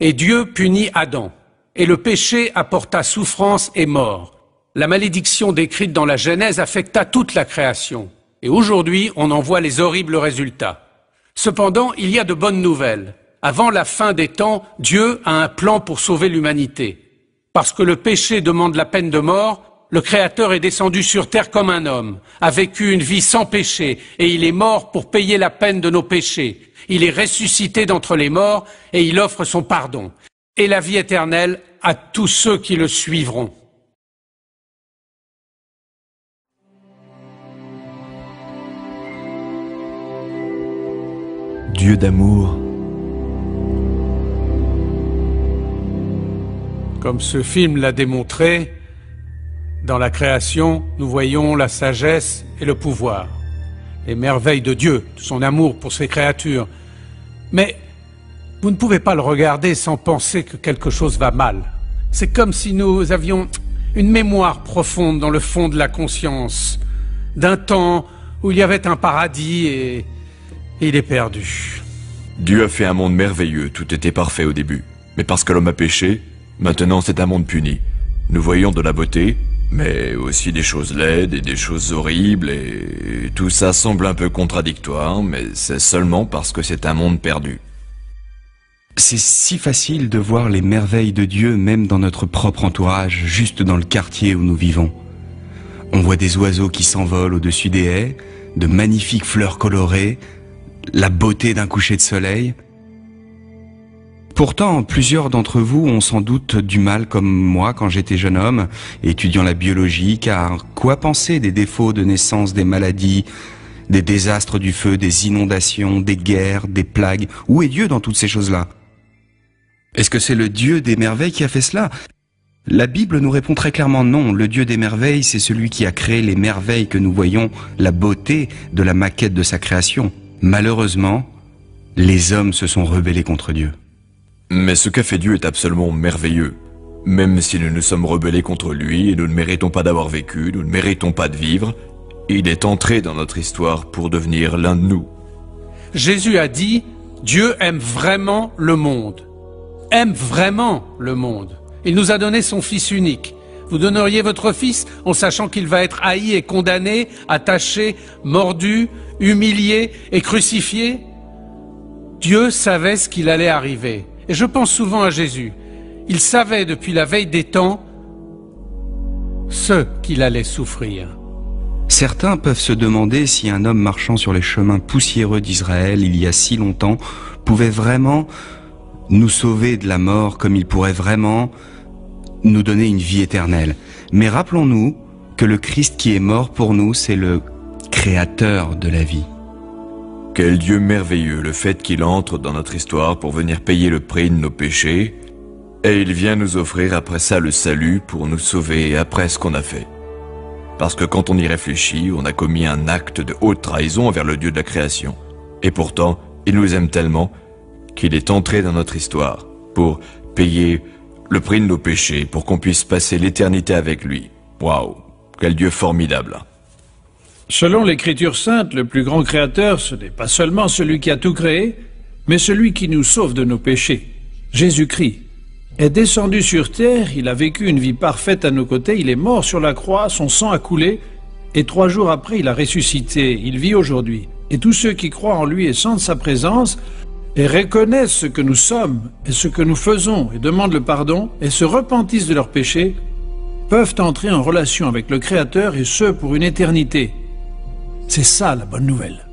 [SPEAKER 1] Et Dieu punit Adam, et le péché apporta souffrance et mort. La malédiction décrite dans la Genèse affecta toute la création, et aujourd'hui on en voit les horribles résultats. Cependant, il y a de bonnes nouvelles. Avant la fin des temps, Dieu a un plan pour sauver l'humanité. Parce que le péché demande la peine de mort, le Créateur est descendu sur terre comme un homme, a vécu une vie sans péché, et il est mort pour payer la peine de nos péchés. Il est ressuscité d'entre les morts et il offre son pardon et la vie éternelle à tous ceux qui le suivront.
[SPEAKER 2] Dieu d'amour.
[SPEAKER 1] Comme ce film l'a démontré, dans la création, nous voyons la sagesse et le pouvoir, les merveilles de Dieu, son amour pour ses créatures. Mais vous ne pouvez pas le regarder sans penser que quelque chose va mal. C'est comme si nous avions une mémoire profonde dans le fond de la conscience, d'un temps où il y avait un paradis et il est perdu.
[SPEAKER 6] Dieu a fait un monde merveilleux, tout était parfait au début. Mais parce que l'homme a péché, maintenant c'est un monde puni. Nous voyons de la beauté, mais aussi des choses laides et des choses horribles, et tout ça semble un peu contradictoire, mais c'est seulement parce que c'est un monde perdu.
[SPEAKER 4] C'est si facile de voir les merveilles de Dieu même dans notre propre entourage, juste dans le quartier où nous vivons. On voit des oiseaux qui s'envolent au-dessus des haies, de magnifiques fleurs colorées, la beauté d'un coucher de soleil. Pourtant, plusieurs d'entre vous ont sans doute du mal comme moi quand j'étais jeune homme, étudiant la biologie, car quoi penser des défauts de naissance, des maladies, des désastres du feu, des inondations, des guerres, des plagues? Où est Dieu dans toutes ces choses-là? Est-ce que c'est le Dieu des merveilles qui a fait cela? La Bible nous répond très clairement non. Le Dieu des merveilles, c'est celui qui a créé les merveilles que nous voyons, la beauté de la maquette de sa création. Malheureusement, les hommes se sont rebellés contre Dieu.
[SPEAKER 6] Mais ce qu'a fait Dieu est absolument merveilleux. Même si nous nous sommes rebellés contre lui et nous ne méritons pas d'avoir vécu, nous ne méritons pas de vivre, il est entré dans notre histoire pour devenir l'un de nous.
[SPEAKER 1] Jésus a dit, Dieu aime vraiment le monde. Aime vraiment le monde. Il nous a donné son Fils unique. Vous donneriez votre Fils en sachant qu'il va être haï et condamné, attaché, mordu, humilié et crucifié? Dieu savait ce qu'il allait arriver. Et je pense souvent à Jésus. Il savait depuis la veille des temps ce qu'il allait souffrir.
[SPEAKER 4] Certains peuvent se demander si un homme marchant sur les chemins poussiéreux d'Israël il y a si longtemps pouvait vraiment nous sauver de la mort, comme il pourrait vraiment nous donner une vie éternelle. Mais rappelons-nous que le Christ qui est mort pour nous, c'est le créateur de la vie.
[SPEAKER 6] Quel Dieu merveilleux, le fait qu'il entre dans notre histoire pour venir payer le prix de nos péchés, et il vient nous offrir après ça le salut pour nous sauver après ce qu'on a fait. Parce que quand on y réfléchit, on a commis un acte de haute trahison envers le Dieu de la création. Et pourtant, il nous aime tellement qu'il est entré dans notre histoire pour payer le prix de nos péchés, pour qu'on puisse passer l'éternité avec lui. Waouh, quel Dieu formidable!
[SPEAKER 5] Selon l'Écriture sainte, le plus grand créateur, ce n'est pas seulement celui qui a tout créé, mais celui qui nous sauve de nos péchés. Jésus-Christ est descendu sur terre, il a vécu une vie parfaite à nos côtés, il est mort sur la croix, son sang a coulé, et 3 jours après, il a ressuscité, il vit aujourd'hui. Et tous ceux qui croient en lui et sentent sa présence, et reconnaissent ce que nous sommes et ce que nous faisons, et demandent le pardon, et se repentissent de leurs péchés, peuvent entrer en relation avec le Créateur, et ce, pour une éternité. C'est ça la bonne nouvelle.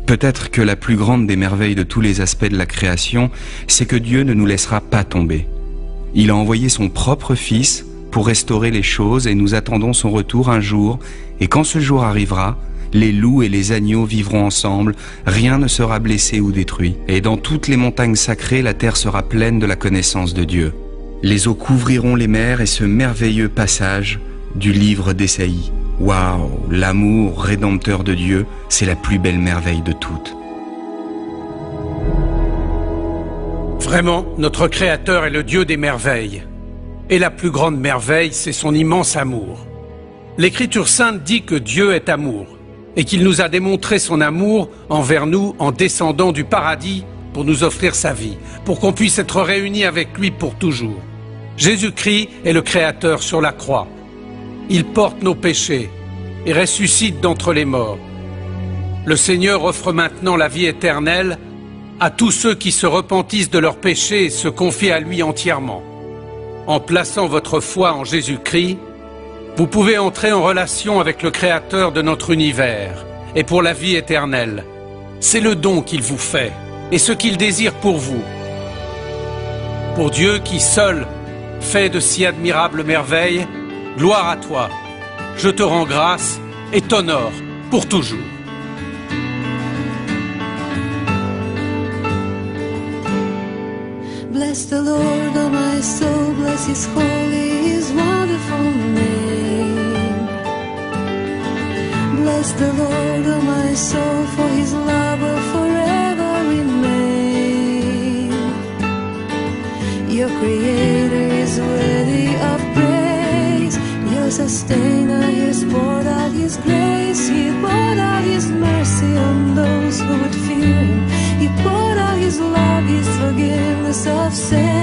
[SPEAKER 4] Peut-être que la plus grande des merveilles de tous les aspects de la création, c'est que Dieu ne nous laissera pas tomber. Il a envoyé son propre Fils pour restaurer les choses et nous attendons son retour un jour. Et quand ce jour arrivera, les loups et les agneaux vivront ensemble, rien ne sera blessé ou détruit. Et dans toutes les montagnes sacrées, la terre sera pleine de la connaissance de Dieu. Les eaux couvriront les mers et ce merveilleux passage du livre d'Ésaïe. Waouh, l'amour rédempteur de Dieu, c'est la plus belle merveille de toutes.
[SPEAKER 1] Vraiment, notre Créateur est le Dieu des merveilles. Et la plus grande merveille, c'est son immense amour. L'Écriture sainte dit que Dieu est amour, et qu'il nous a démontré son amour envers nous en descendant du paradis pour nous offrir sa vie, pour qu'on puisse être réunis avec lui pour toujours. Jésus-Christ est le Créateur sur la croix. Il porte nos péchés et ressuscite d'entre les morts. Le Seigneur offre maintenant la vie éternelle à tous ceux qui se repentissent de leurs péchés et se confient à lui entièrement. En plaçant votre foi en Jésus-Christ, vous pouvez entrer en relation avec le Créateur de notre univers et pour la vie éternelle. C'est le don qu'il vous fait et ce qu'il désire pour vous. Pour Dieu qui seul fait de si admirables merveilles, gloire à toi, je te rends grâce et t'honore pour toujours.
[SPEAKER 9] Bless the Lord, oh my soul, bless His holy, His wonderful name. Bless the Lord, oh my soul, for His love will forever remain. Your Creator is worthy of praise. Your Sustainer has poured out His grace. He poured out His mercy on those who would fear Him. He poured out His love, His forgiveness of sin.